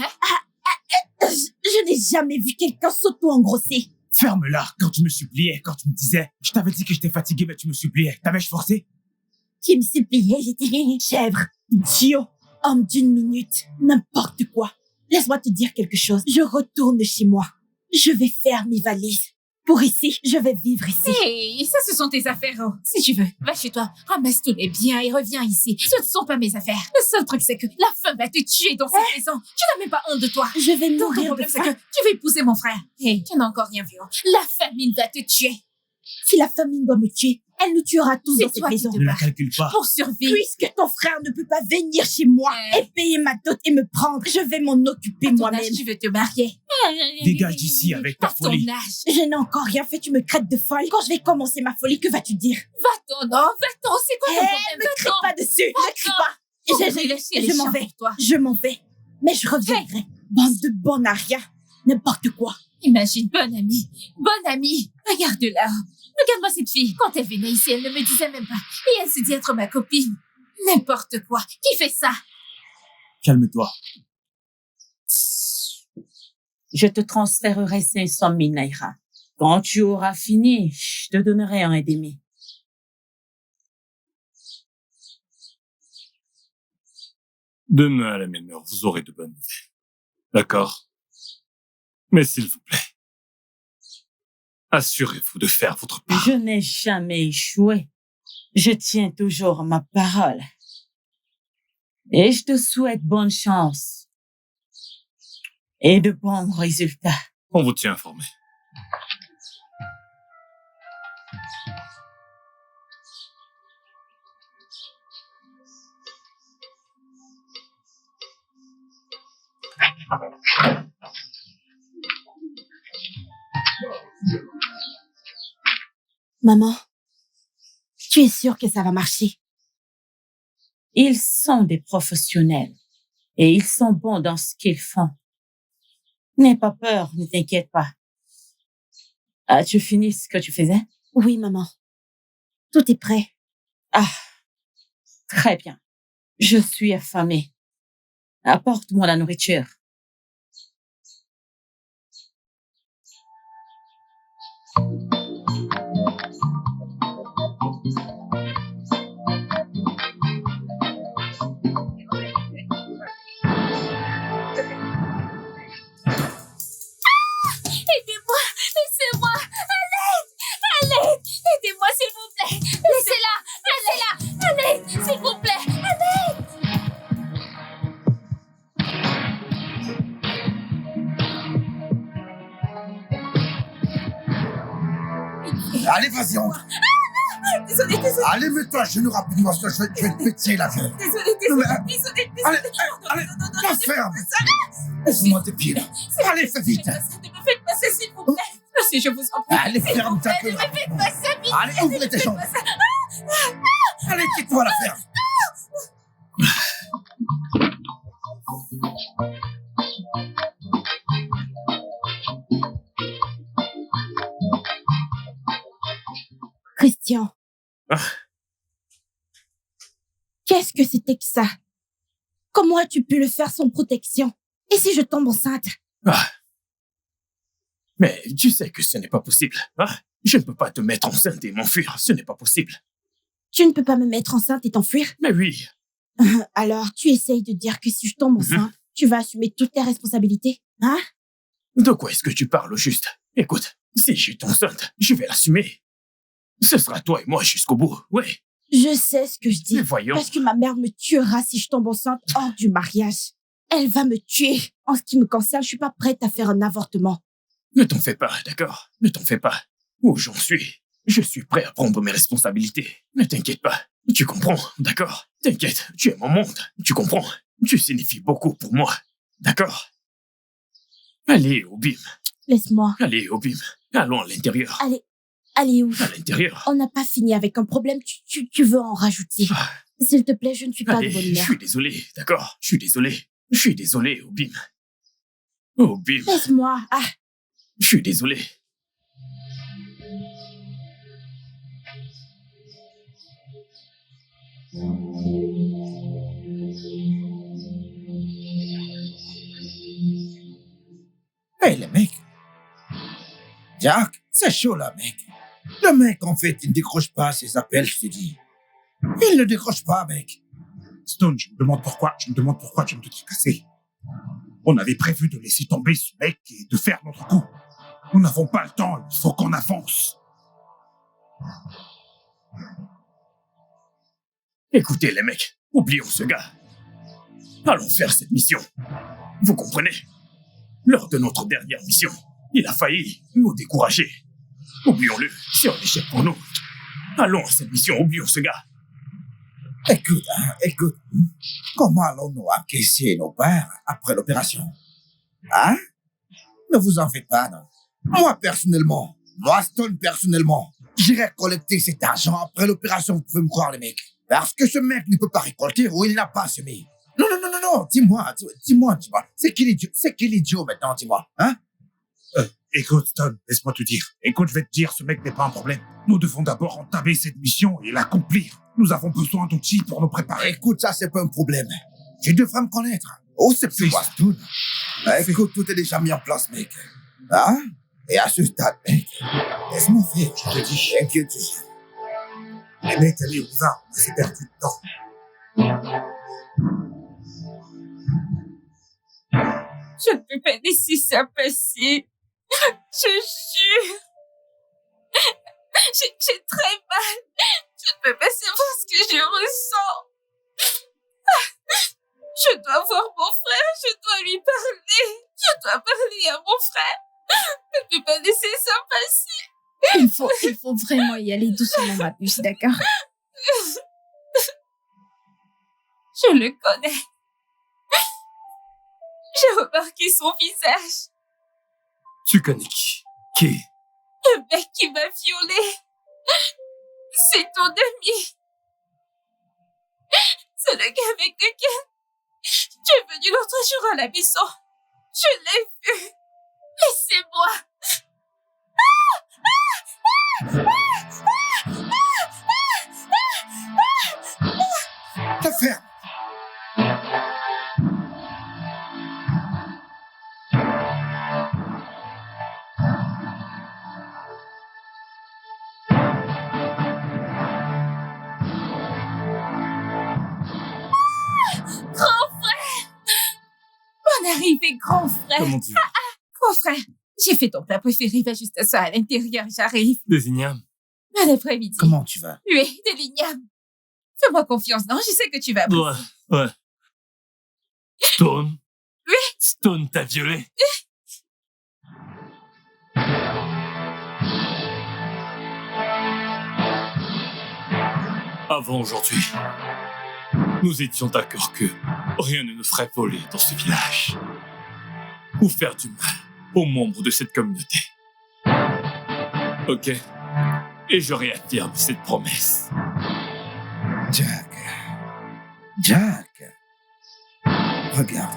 Je n'ai jamais vu quelqu'un s'auto-engrosser. Ferme-la quand tu me suppliais, quand tu me disais, je t'avais dit que j'étais fatigué, mais tu me suppliais. T'avais-je forcé? Qui me suppliait, j'étais chèvre, idiot, homme d'une minute, n'importe quoi. Laisse-moi te dire quelque chose. Je retourne chez moi. Je vais faire mes valises. Pour ici, je vais vivre ici. Hey, ça ce sont tes affaires, oh. Si tu veux, va chez toi, ramasse tous les biens et reviens ici. Ce ne sont pas mes affaires. Le seul truc, c'est que la femme va te tuer dans cette maison. Tu n'as même pas honte de toi. Je vais Donc, mourir ton de problème, c'est faim. que tu vas épouser mon frère. Hey, tu n'as encore rien vu, oh. La famine va te tuer. Si la famine doit me tuer, elle nous tuera tous C'est dans cette toi qui maison. te Ne la bats. calcule pas. Pour survivre. Puisque ton frère ne peut pas venir chez moi et payer ma dot et me prendre, je vais m'en occuper À ton moi-même. âge, tu veux te marier. Dégage d'ici avec ta À ton folie. âge. Je n'ai encore rien fait, tu me craites de folle. Quand je vais commencer ma folie, que vas-tu dire? Va-t'en, non, va-t'en. C'est quoi ton problème? Ne crie Va-t'en. pas dessus, ne crie pas. Je m'en vais, toi. je m'en vais. Mais je reviendrai. Bande de bons à rien. N'importe quoi. Imagine, bonne amie. Bonne amie. Regarde-la. Regarde-moi cette fille. Quand elle venait ici, elle ne me disait même pas. Et elle se dit être ma copine. N'importe quoi. Qui fait ça? Calme-toi. Je te transférerai 500 000 naira. Quand tu auras fini, je te donnerai 1,5. Demain à la même heure, vous aurez de bonnes nouvelles. D'accord? Mais s'il vous plaît, assurez-vous de faire votre part. Je n'ai jamais échoué. Je tiens toujours ma parole. Et je te souhaite bonne chance. Et de bons résultats. On vous tient informé. Maman, tu es sûre que ça va marcher? Ils sont des professionnels. Et ils sont bons dans ce qu'ils font. N'aie pas peur, ne t'inquiète pas. As-tu fini ce que tu faisais? Oui, maman. Tout est prêt. Ah, très bien. Je suis affamée. Apporte-moi la nourriture. Aidez-moi. Laissez-moi. À l'aide. À l'aide. Aidez-moi, s'il vous plaît. Laissez-la. Laissez-la. À l'aide. S'il vous plaît. À l'aide. Allez, vas-y, rentre. Désolée. Allez, mets-toi à genoux rapidement, parce que je vais te péter la gueule. Désolée. Allez, la ferme. Laisse-moi tes pieds là. Allez, fais vite. Ne me faites pas ça. ça, s'il vous plaît. Monsieur, je vous en prie. Allez, ferme ta gueule. Ne me faites pas ça, vite. Allez, ouvre tes jambes. Allez, quitte-toi la ferme. Christian. Ah. Qu'est-ce que c'était que ça? Comment as-tu pu le faire sans protection? Et si je tombe enceinte? Ah. Mais tu sais que ce n'est pas possible. Ah. Je ne peux pas te mettre enceinte et m'enfuir. Ce n'est pas possible. Tu ne peux pas me mettre enceinte et t'enfuir? Mais oui. Alors, tu essayes de dire que si je tombe enceinte, tu vas assumer toutes tes responsabilités, hein? De quoi est-ce que tu parles au juste? Écoute, si je suis enceinte, je vais l'assumer. Ce sera toi et moi jusqu'au bout, ouais. Je sais ce que je dis. Mais voyons. Parce que ma mère me tuera si je tombe enceinte hors du mariage. Elle va me tuer. En ce qui me concerne, je suis pas prête à faire un avortement. Ne t'en fais pas, d'accord? Ne t'en fais pas. Où j'en suis? Je suis prêt à prendre mes responsabilités. Ne t'inquiète pas. Tu comprends, d'accord? T'inquiète, tu es mon monde. Tu comprends? Tu signifies beaucoup pour moi, d'accord? Allez, Obim. Laisse-moi. Allez, Obim. Allons à l'intérieur. Allez où? À l'intérieur. On n'a pas fini avec un problème, tu veux en rajouter. S'il te plaît, je ne suis pas de bonne Je humeur. suis désolé, d'accord? Je suis désolé. Je suis désolé, Obim. Obim. Laisse-moi. Ah, Je suis désolé. Hey, les mecs. Jack, c'est chaud là, mec. Le mec, en fait, il ne décroche pas ses appels, je te dis. Il ne décroche pas, mec. Stone, je me demande pourquoi tu me te tracasser. On avait prévu de laisser tomber ce mec et de faire notre coup. Nous n'avons pas le temps, il faut qu'on avance. Écoutez, les mecs, oublions ce gars. Allons faire cette mission. Vous comprenez? Lors de notre dernière mission, il a failli nous décourager. Oublions-le, c'est un échec pour nous. Allons à cette mission, oublions ce gars. Écoute, comment allons-nous encaisser nos pères après l'opération? Hein? Ne vous en faites pas, non. Moi, Stone, personnellement, j'irai collecter cet argent après l'opération, vous pouvez me croire, les mecs. Parce que ce mec ne peut pas récolter ou il n'a pas semé. Non, dis-moi. C'est qui l'idiot maintenant, dis-moi, hein? Écoute, Stone, laisse-moi te dire. Écoute, je vais te dire, ce mec n'est pas un problème. Nous devons d'abord entamer cette mission et l'accomplir. Nous avons besoin d'outils pour nous préparer. Écoute, ça, c'est pas un problème. Tu devrais me connaître. Oh, c'est plus moi, Stone. Écoute, tout est déjà mis en place, mec. Hein? Et à ce stade, mec, laisse-moi faire, je te dis, inquiète. Les mecs, allez, on y va. On s'est perdu de temps. Je ne peux pas laisser ça passer. Je jure. J'ai très mal. Je ne peux pas savoir ce que je ressens. Je dois voir mon frère. Je dois lui parler. Je dois parler à mon frère. Je ne peux pas laisser ça passer. il faut vraiment y aller doucement, ma puce, d'accord? Je le connais. J'ai remarqué son visage. Tu connais qui? Qui? Le mec qui m'a violée. C'est ton ami. C'est le gars avec lequel tu es venu l'autre jour à la maison. Je l'ai vu. Laissez-moi. Te ferme. Bonne arrivée, grand frère. Comment tu vas? Grand frère, j'ai fait ton plat préféré. Va juste t'asseoir à l'intérieur, j'arrive. Des ignames. Bon après-midi. Comment tu vas? Oui, des lignames. Fais-moi confiance, non? Je sais que tu vas apprécier. Ouais. Stone? Oui? Stone t'a violé? Avant aujourd'hui, nous étions d'accord que rien ne nous ferait voler dans ce village ou faire du mal aux membres de cette communauté. Ok? Et je réaffirme cette promesse. Jack, regarde.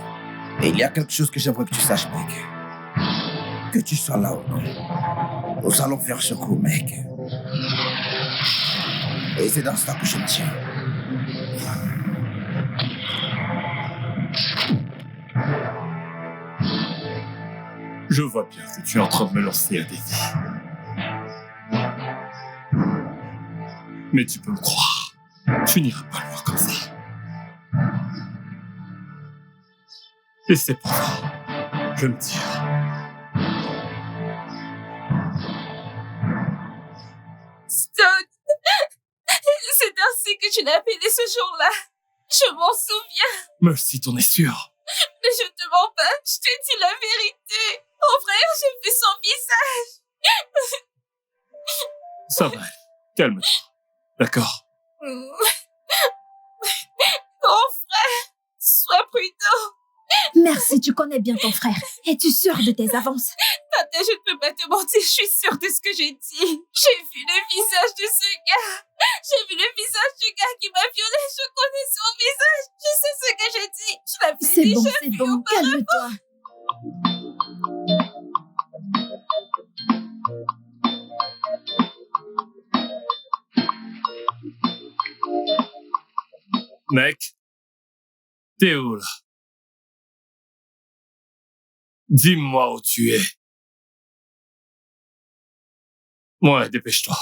Et il y a quelque chose que j'aimerais que tu saches, mec. Que tu sois là ou non, nous allons faire ce coup, mec. Et c'est dans ça que je me tiens. Je vois bien que tu es en train de me lancer un défi. Mais tu peux me croire, tu n'iras pas loin comme ça. Et c'est pourquoi je me tire. Stone, c'est ainsi que tu l'as appelé ce jour-là. Je m'en souviens. Merci, t'en es sûr? Mais je te mens pas, je te dis la vérité. Mon frère, j'ai vu son visage. Ça va, calme-toi. D'accord? Mon frère, sois prudent. Merci, tu connais bien ton frère. Es-tu sûre de tes avances? Tata, je ne peux pas te mentir, je suis sûre de ce que j'ai dit. J'ai vu le visage de ce gars. J'ai vu le visage du gars qui m'a violée. Je connais son visage. Je sais ce que j'ai dit. Je l'avais déjà C'est vu bon, auparavant. calme-toi. Mec, t'es où là? Dis-moi où tu es. Ouais, dépêche-toi.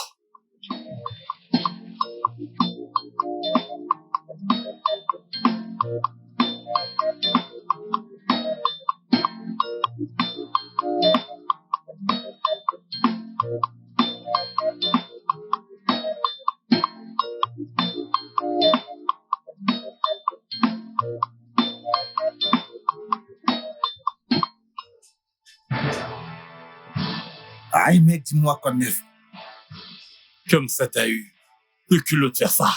Aïe, mec, dis-moi quoi de neuf. Comme ça t'as eu le culot de faire ça.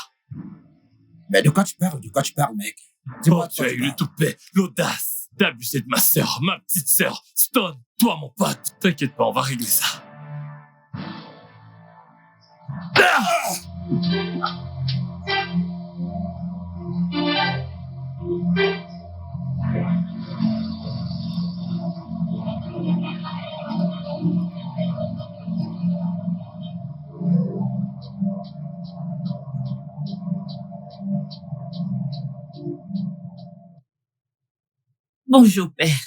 Mais de quoi tu parles? De quoi tu parles, mec? Oh, Dis-moi tu as eu le toupet, l'audace d'abuser de ma sœur, ma petite sœur, Stone, toi mon pote. T'inquiète pas, on va régler ça. Bonjour, père.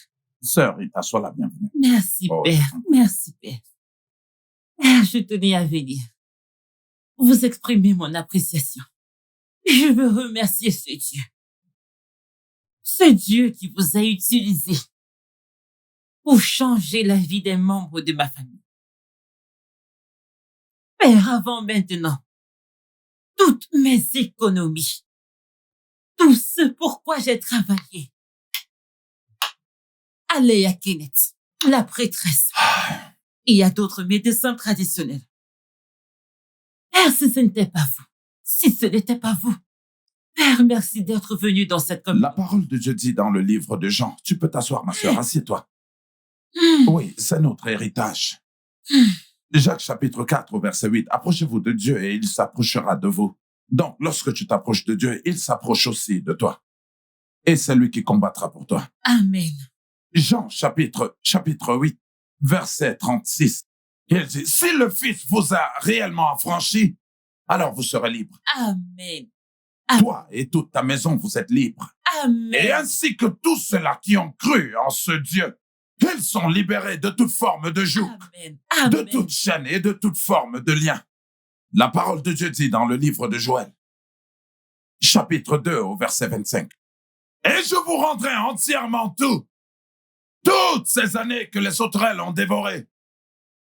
Sœur, Rita, sois la bienvenue. Merci, Oh, père. Merci, père. Je tenais à venir vous exprimer mon appréciation. Je veux remercier ce Dieu. Ce Dieu qui vous a utilisé pour changer la vie des membres de ma famille. Père, avant maintenant, toutes mes économies, tout ce pourquoi j'ai travaillé, allez à Kenneth, la prêtresse. Il y a d'autres médecins traditionnels. Père, si ce n'était pas vous, si ce n'était pas vous, Père, merci d'être venu dans cette communauté. La parole de Dieu dit dans le livre de Jean, tu peux t'asseoir, ma sœur, assieds-toi. Oui, c'est notre héritage. Jacques chapitre 4 au verset 8, approchez-vous de Dieu et il s'approchera de vous. Donc, lorsque tu t'approches de Dieu, il s'approche aussi de toi. Et c'est lui qui combattra pour toi. Amen. Jean chapitre 8, verset 36. Il dit, si le Fils vous a réellement affranchi, alors vous serez libre. Amen. Toi et toute ta maison, vous êtes libres. Amen. Et ainsi que tous ceux-là qui ont cru en ce Dieu, ils sont libérés de toute forme de joug, Amen. de Amen. toute chaîne et de toute forme de lien. La parole de Dieu dit dans le livre de Joël, chapitre 2 au verset 25. Et je vous rendrai entièrement toutes ces années que les sauterelles ont dévoré,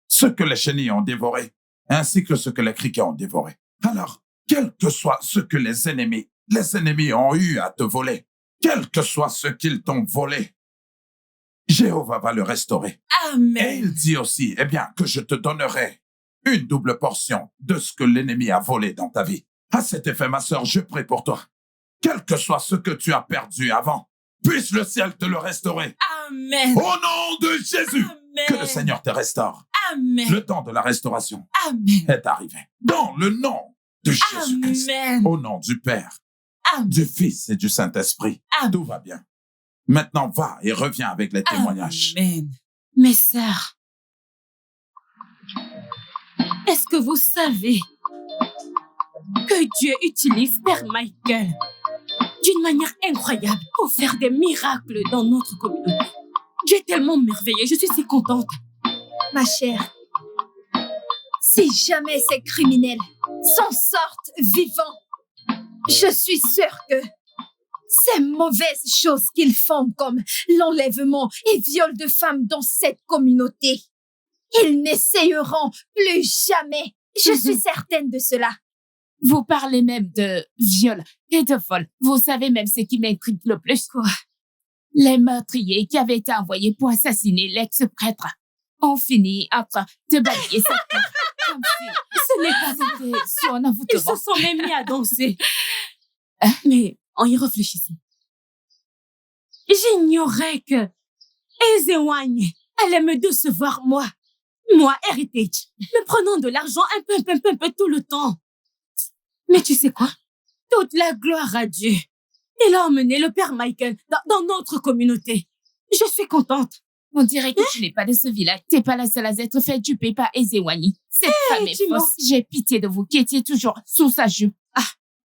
ce que les chenilles ont dévoré, ainsi que ce que les criquets ont dévoré. Alors, quel que soit ce que les ennemis ont eu à te voler, quel que soit ce qu'ils t'ont volé, Jéhovah va le restaurer. Amen. Et il dit aussi, eh bien, que je te donnerai une double portion de ce que l'ennemi a volé dans ta vie. À cet effet, ma sœur, je prie pour toi. Quel que soit ce que tu as perdu avant, puisse le ciel te le restaurer. Amen. Au nom de Jésus, Amen. que le Seigneur te restaure. Amen. Le temps de la restauration Amen. est arrivé. Dans le nom de Jésus-Christ. Amen. Au nom du Père, Amen. du Fils et du Saint-Esprit. Amen. Tout va bien. Maintenant, va et reviens avec les témoignages. Amen. Mes sœurs, est-ce que vous savez que Dieu utilise Père Michael d'une manière incroyable pour faire des miracles dans notre communauté? Dieu est tellement merveilleux, je suis si contente. Ma chère, si jamais ces criminels s'en sortent vivants, je suis sûre que ces mauvaises choses qu'ils font comme l'enlèvement et viol de femmes dans cette communauté, ils n'essayeront plus jamais. Je suis certaine de cela. Vous parlez même de viol et de vol. Vous savez même ce qui m'intrigue le plus, quoi. Les meurtriers qui avaient été envoyés pour assassiner l'ex-prêtre ont fini en train de balayer sa tête. Comme si ce n'est pas été son Ils envoûtement. se sont même mis à danser. Mais en y réfléchissant, j'ignorais que Ezewanye allait me décevoir moi, Heritage, me prenant de l'argent un peu tout le temps. Mais tu sais quoi? Toute la gloire à Dieu. Il a emmené le Père Michael dans notre communauté. Je suis contente. On dirait que tu n'es pas de ce village. T'es pas la seule à être fait duper par Ezewanye. Cette femme est Timo. fausse. J'ai pitié de vous qui étiez toujours sous sa jupe.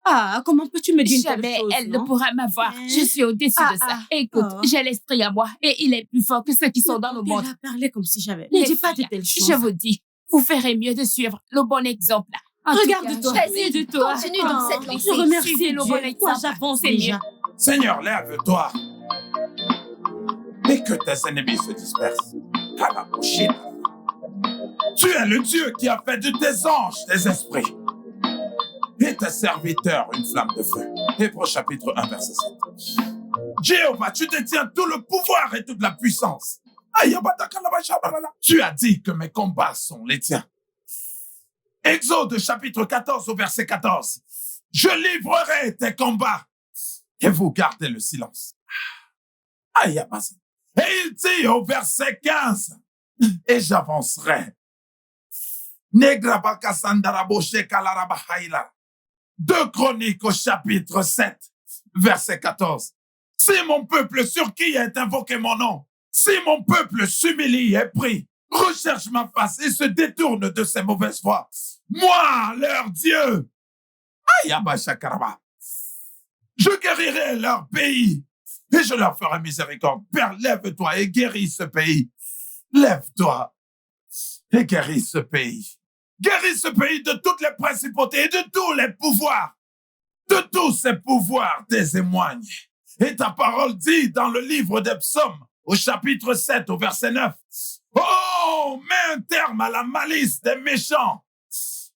Ah, comment peux-tu me dire une Jamais telle chose, elle non? ne pourra m'avoir. Je suis au-dessus de ça. Écoute, j'ai l'esprit à moi et il est plus fort que ceux qui sont dans le monde. Elle a parlé comme si j'avais... Les Ne dis pas de filles, telles choses. Je vous dis, vous ferez mieux de suivre le bon exemple. En tout Regarde-toi. cas, Vas-y, de toi. continue dans cette Je lancée. remercie Suivez le bon Dieu. exemple. Moi, j'avance C'est déjà. Seigneur, lève-toi. Et que tes ennemis se dispersent. Kalabushina. Tu es le Dieu qui a fait de tes anges des esprits. Et tes serviteurs une flamme de feu. Hébreux chapitre 1, verset 7. Jéhovah, tu détiens tout le pouvoir et toute la puissance. Tu as dit que mes combats sont les tiens. Exode chapitre 14 au verset 14. Je livrerai tes combats et vous gardez le silence. Et il dit au verset 15, et j'avancerai. 2 Chroniques au chapitre 7, verset 14. Si mon peuple sur qui est invoqué mon nom, si mon peuple s'humilie et prie, recherche ma face et se détourne de ses mauvaises voies, moi, leur Dieu, je guérirai leur pays et je leur ferai miséricorde. Père, lève-toi et guéris ce pays. Lève-toi et guéris ce pays. Guéris ce pays de toutes les principautés et de tous les pouvoirs. De tous ces pouvoirs des émoignes. Et ta parole dit dans le livre des psaumes, au chapitre 7, au verset 9, oh, mets un terme à la malice des méchants.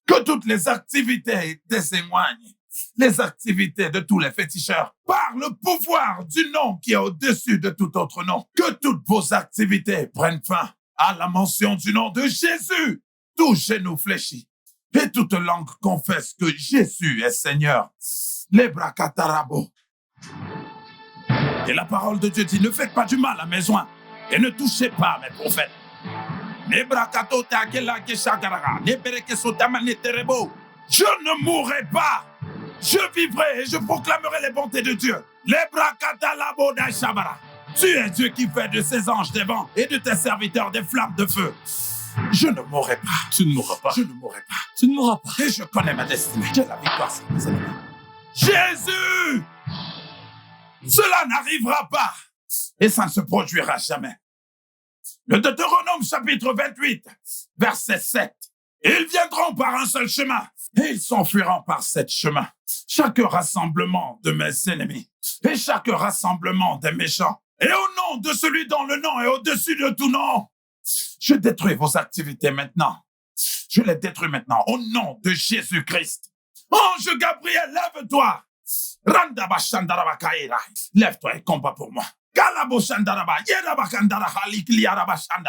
Que toutes les activités des émoignes, les activités de tous les féticheurs, par le pouvoir du nom qui est au-dessus de tout autre nom, que toutes vos activités prennent fin à la mention du nom de Jésus. Tout genou fléchi et toute langue confesse que Jésus est Seigneur. Les brakatarabo. Et la parole de Dieu dit, ne faites pas du mal à mes oints et ne touchez pas mes prophètes. Je ne mourrai pas. Je vivrai et je proclamerai les bontés de Dieu. Tu es Dieu qui fait de ses anges des vents et de tes serviteurs des flammes de feu. Je ne mourrai pas. Tu ne mourras pas. Je ne mourrai pas. Tu ne mourras pas. Et je connais ma destinée. J'ai la victoire sur mes ennemis. Jésus! Cela n'arrivera pas. Et ça ne se produira jamais. Le Deutéronome chapitre 28, verset 7. Ils viendront par un seul chemin et ils s'enfuiront par 7 chemins. Chaque rassemblement de mes ennemis et chaque rassemblement des méchants. Et au nom de celui dont le nom est au-dessus de tout nom, je détruis vos activités maintenant. Je les détruis maintenant au nom de Jésus-Christ. Ange Gabriel, lève-toi. Lève-toi et combat pour moi.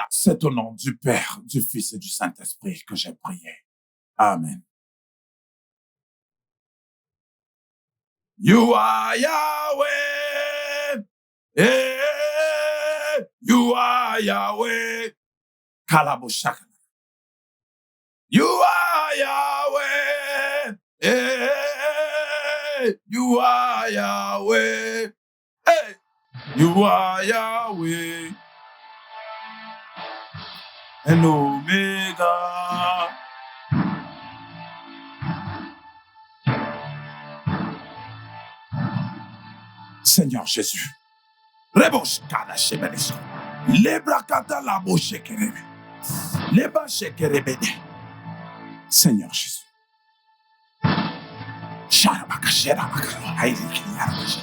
C'est au nom du Père, du Fils et du Saint-Esprit que j'ai prié. Amen. You are Yahweh. You are Yahweh. Kalaboshaka. You are Yahweh. Hey, you are Yahweh. Hey, you are Yahweh. And Omega. Seigneur Jésus. Rebosh kada shebedesh. Lebrakata la boshekerebe. Leba shekerebede. Seigneur Jésus. Sharabaka sherabaka. Haïriki yarabashe.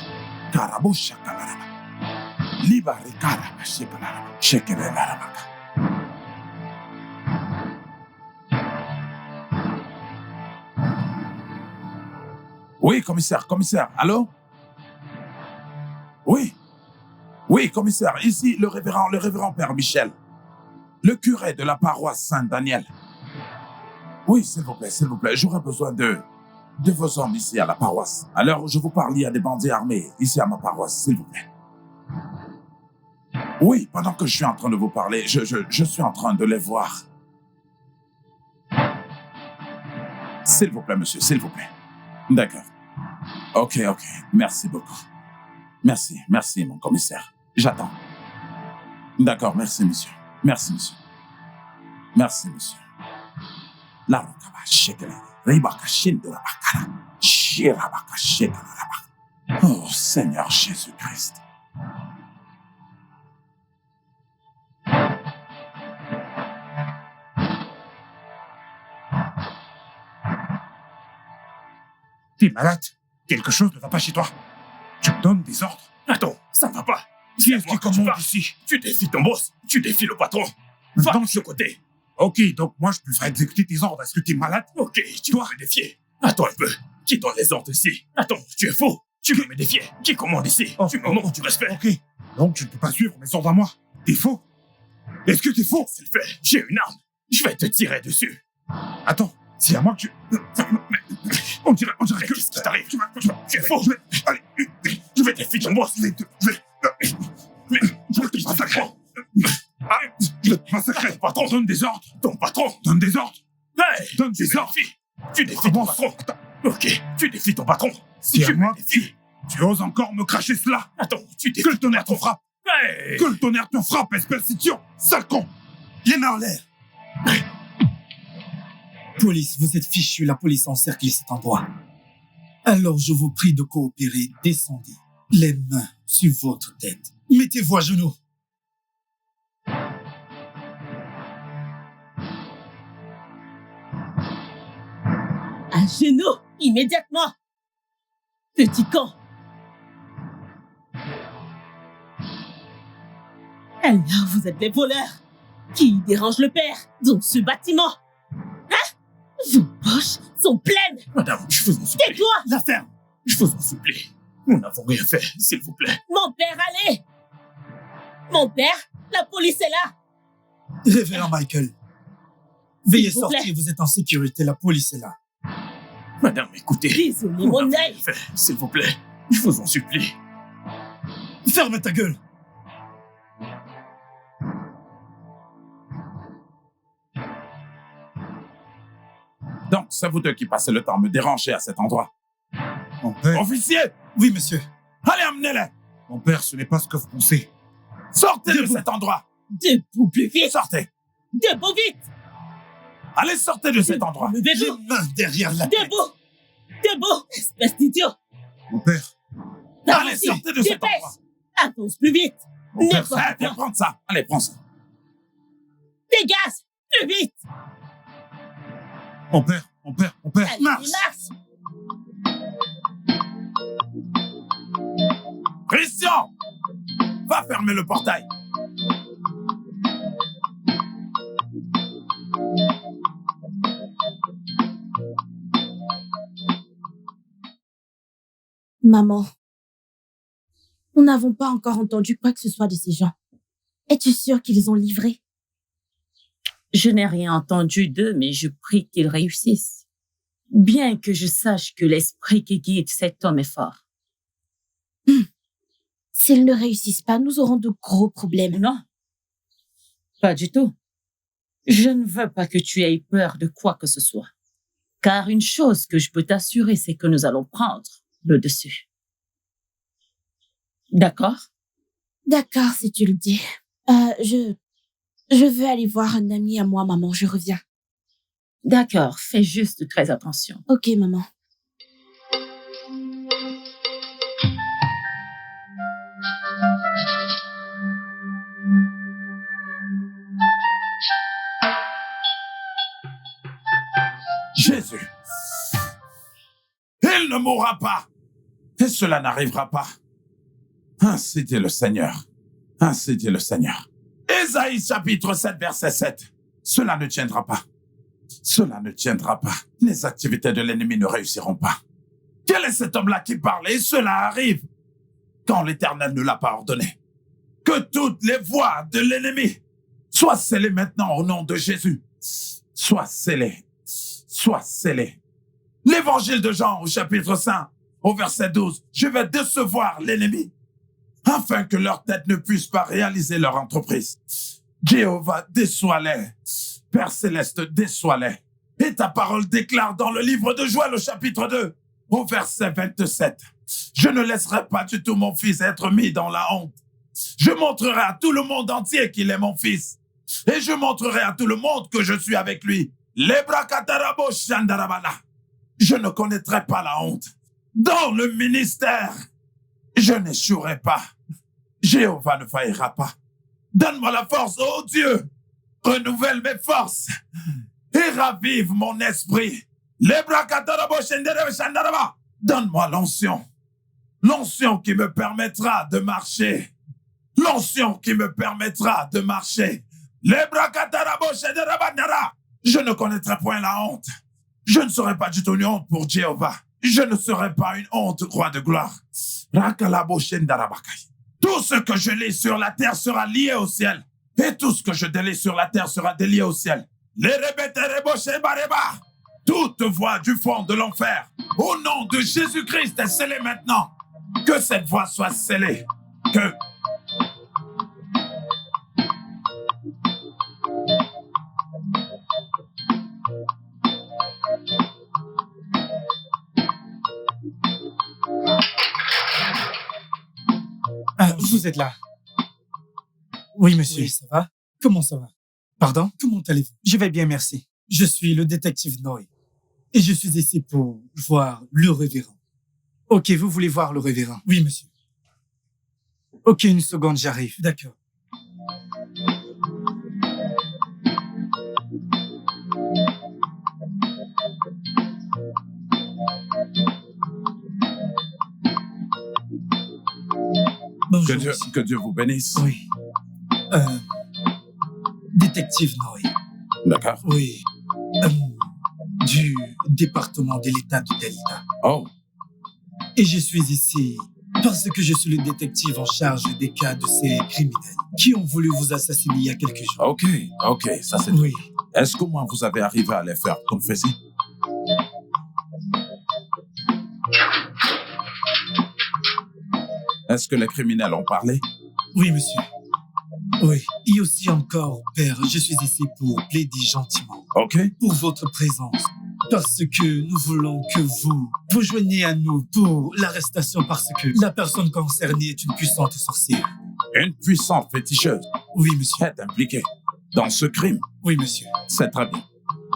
Karabosha kalaraba. Liba rikaraba shekelaraba. Shekerelarabaka. Oui, commissaire, allô? Oui, commissaire, ici le révérend Père Michel, le curé de la paroisse Saint-Daniel. Oui, s'il vous plaît, j'aurais besoin de vos hommes ici à la paroisse. À l'heure où je vous parle, il y a des bandits armés ici à ma paroisse, s'il vous plaît. Oui, pendant que je suis en train de vous parler, je suis en train de les voir. S'il vous plaît, monsieur, s'il vous plaît. D'accord. Ok, merci beaucoup. Merci, mon commissaire. J'attends. D'accord, merci, monsieur. La rokaba shekele, ribaka shindura bakara, shirabaka shekele rabaka. Oh, Seigneur Jésus-Christ. T'es malade? Quelque chose ne va pas chez toi? Tu me donnes des ordres? Attends, ça ne va pas. Qui est-ce qui commande ici? Tu défies ton boss, tu défies le patron. Va de ce côté. Ok, donc moi je peux faire exécuter tes ordres. Est-ce que t'es malade? Ok, tu dois me défier. Attends un peu. Qui donne les ordres ici? Attends, tu es faux. Tu veux me défier? Qui commande ici? Tu me manques du respect. Ok, donc tu ne peux pas suivre mes ordres à moi. T'es faux? Est-ce que t'es faux? C'est le fait. J'ai une arme. Je vais te tirer dessus. Attends, c'est à moi que tu... On dirait que... Qu'est-ce qui t'arrive? Tu es faux. Allez, je vais défier ton boss. Je vais te massacrer. Je vais te massacrer. Ton patron donne des ordres. Ton patron donne des ordres. Hey, donne des ordres. Tu défies ton patron. Ok, tu défies ton patron. Si à moi, tu oses encore me cracher cela. Attends, tu défies. Que le tonnerre te frappe. Hey. Que le tonnerre te frappe, espèce d'idiot. Sale con. Les mains en l'air. Police, vous êtes fichus, la police encercle cet endroit. Alors je vous prie de coopérer, descendez. Les mains sur votre tête. Mettez-vous à genoux. À genoux, immédiatement. Petit con. Alors, vous êtes des voleurs qui dérangent le père dans ce bâtiment. Hein? Vos poches sont pleines. Madame, je vous en supplie. Tais-toi. La ferme. Je vous en supplie. Nous n'avons rien fait, s'il vous plaît. Mon père, allez. Mon père, la police est là. Révérend Michael, veuillez sortir, vous êtes en sécurité, la police est là. Madame, écoutez. Désolé, mon œil. S'il vous plaît, je vous en supplie. Ferme ta gueule. Donc, c'est vous deux qui passez le temps à me déranger à cet endroit. Mon père... Officier! Oui, monsieur. Allez, amenez-les! Mon père, ce n'est pas ce que vous pensez. Sortez de cet endroit! Debout plus vite! Sortez! Debout vite! Allez, sortez de cet endroit! Les mains derrière la tête! Debout! Debout! Espèce d'idiot! Mon père! Allez, sortez de cet endroit! Avance plus vite! Mon père, viens prendre ça! Allez, prends ça! Dégage! Plus vite! Mon père! Allez, marche! Christian! Va fermer le portail! Maman, nous n'avons pas encore entendu quoi que ce soit de ces gens. Es-tu sûre qu'ils ont livré? Je n'ai rien entendu d'eux, mais je prie qu'ils réussissent. Bien que je sache que l'esprit qui guide cet homme est fort. S'ils ne réussissent pas, nous aurons de gros problèmes. Non, pas du tout. Je ne veux pas que tu aies peur de quoi que ce soit. Car une chose que je peux t'assurer, c'est que nous allons prendre le dessus. D'accord? D'accord, si tu le dis. Je veux aller voir un ami à moi, maman. Je reviens. D'accord, fais juste très attention. Ok, maman. Jésus, il ne mourra pas. Et cela n'arrivera pas. Ainsi dit le Seigneur. Ainsi dit le Seigneur. Ésaïe chapitre 7, verset 7. Cela ne tiendra pas. Cela ne tiendra pas. Les activités de l'ennemi ne réussiront pas. Quel est cet homme-là qui parle? Et cela arrive quand l'Éternel ne l'a pas ordonné. Que toutes les voies de l'ennemi soient scellées maintenant au nom de Jésus. Soient scellées. Soient scellées. L'évangile de Jean au chapitre 5, au verset 12. Je vais décevoir l'ennemi afin que leur tête ne puisse pas réaliser leur entreprise. Jéhovah, déçois-les. Père Céleste, déçois-les. Et ta parole déclare dans le livre de Joël au chapitre 2, au verset 27. Je ne laisserai pas du tout mon fils être mis dans la honte. Je montrerai à tout le monde entier qu'il est mon fils. Et je montrerai à tout le monde que je suis avec lui. Lebrakatarabo Shandarabala. Je ne connaîtrai pas la honte. Dans le ministère, je n'échouerai pas. Jéhovah ne faillira pas. Donne-moi la force, oh Dieu. Renouvelle mes forces et ravive mon esprit. Donne-moi l'onction. L'onction qui me permettra de marcher. L'onction qui me permettra de marcher. Je ne connaîtrai point la honte. Je ne serai pas du tout une honte pour Jéhovah. Je ne serai pas une honte, roi de gloire. Tout ce que je lis sur la terre sera lié au ciel. Et tout ce que je délie sur la terre sera délié au ciel. Toute voix du fond de l'enfer, au nom de Jésus-Christ, est scellée maintenant. Que cette voix soit scellée. Que... Vous êtes là? Oui, monsieur. Oui, ça va? Comment ça va? Pardon? Comment allez-vous? Je vais bien, merci. Je suis le détective Noy. Et je suis ici pour voir le révérend. Ok, vous voulez voir le révérend? Oui, monsieur. Ok, une seconde, j'arrive. D'accord. Bonjour, que Dieu vous bénisse. Oui. Détective Noy. D'accord. Oui. Du département de l'État du Delta. Oh. Et je suis ici parce que je suis le détective en charge des cas de ces criminels qui ont voulu vous assassiner il y a quelques jours. Ok, ça c'est oui. Tout. Est-ce qu'au moins vous avez arrivé à les faire confesser? Est-ce que les criminels ont parlé? Oui, monsieur. Oui. Et aussi encore, père, je suis ici pour plaider gentiment. Ok. Pour votre présence. Parce que nous voulons que vous vous joigniez à nous pour l'arrestation parce que la personne concernée est une puissante sorcière. Une puissante féticheuse? Oui, monsieur. Est impliquée dans ce crime? Oui, monsieur. C'est très bien.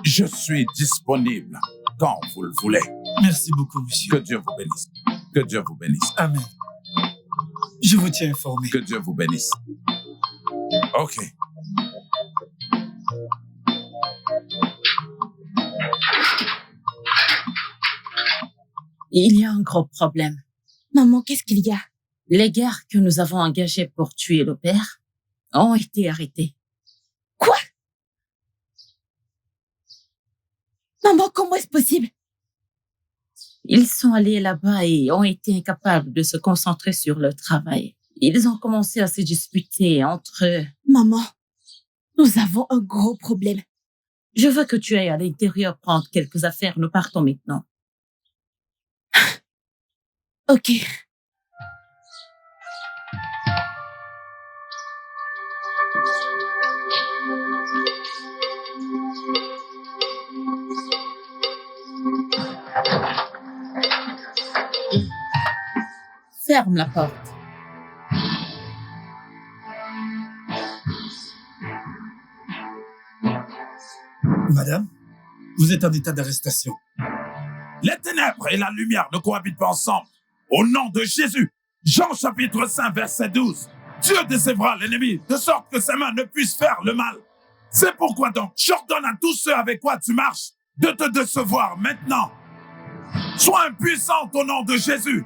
Je suis disponible quand vous le voulez. Merci beaucoup, monsieur. Que Dieu vous bénisse. Que Dieu vous bénisse. Amen. Je vous tiens informé. Que Dieu vous bénisse. Ok. Il y a un gros problème. Maman, qu'est-ce qu'il y a? Les gars que nous avons engagés pour tuer le père ont été arrêtés. Quoi? Maman, comment est-ce possible? Ils sont allés là-bas et ont été incapables de se concentrer sur leur travail. Ils ont commencé à se disputer entre eux. Maman, nous avons un gros problème. Je veux que tu ailles à l'intérieur prendre quelques affaires. Nous partons maintenant. Ok. Ferme la porte. Madame, vous êtes en état d'arrestation. Les ténèbres et la lumière ne cohabitent pas ensemble. Au nom de Jésus, Jean chapitre 5, verset 12. Dieu décevra l'ennemi, de sorte que ses mains ne puissent faire le mal. C'est pourquoi donc, j'ordonne à tous ceux avec quoi tu marches de te décevoir maintenant. Sois impuissante au nom de Jésus.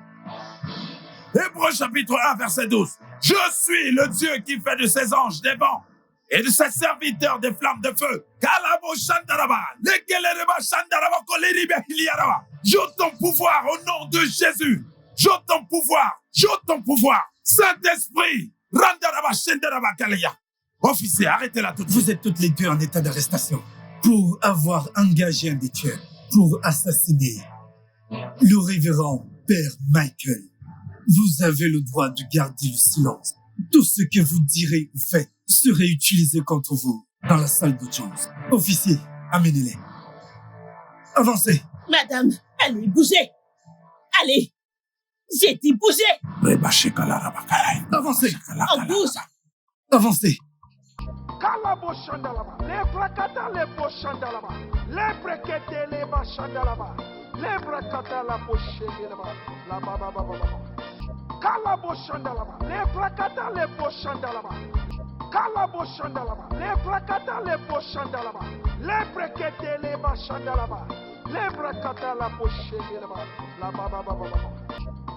Hébreux chapitre 1, verset 12. Je suis le Dieu qui fait de ses anges des vents et de ses serviteurs des flammes de feu. J'ôte ton pouvoir au nom de Jésus. J'ôte ton pouvoir. J'ôte ton pouvoir. Saint-Esprit. Officier, arrêtez-la tout de suite. Vous êtes toutes les deux en état d'arrestation pour avoir engagé un des tueurs pour assassiner le révérend Père Michael. Vous avez le droit de garder le silence. Tout ce que vous direz ou faites serait utilisé contre vous dans la salle d'audience. Officier, amenez-les. Avancez. Madame, allez, bougez. Allez. J'ai dit bougez. Avancez. On bouge. Avancez.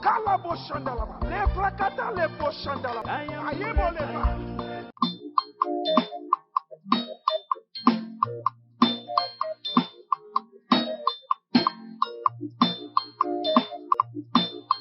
Kala bo shandalaba, le prakata le bo shandalaba. Ayemo le ba.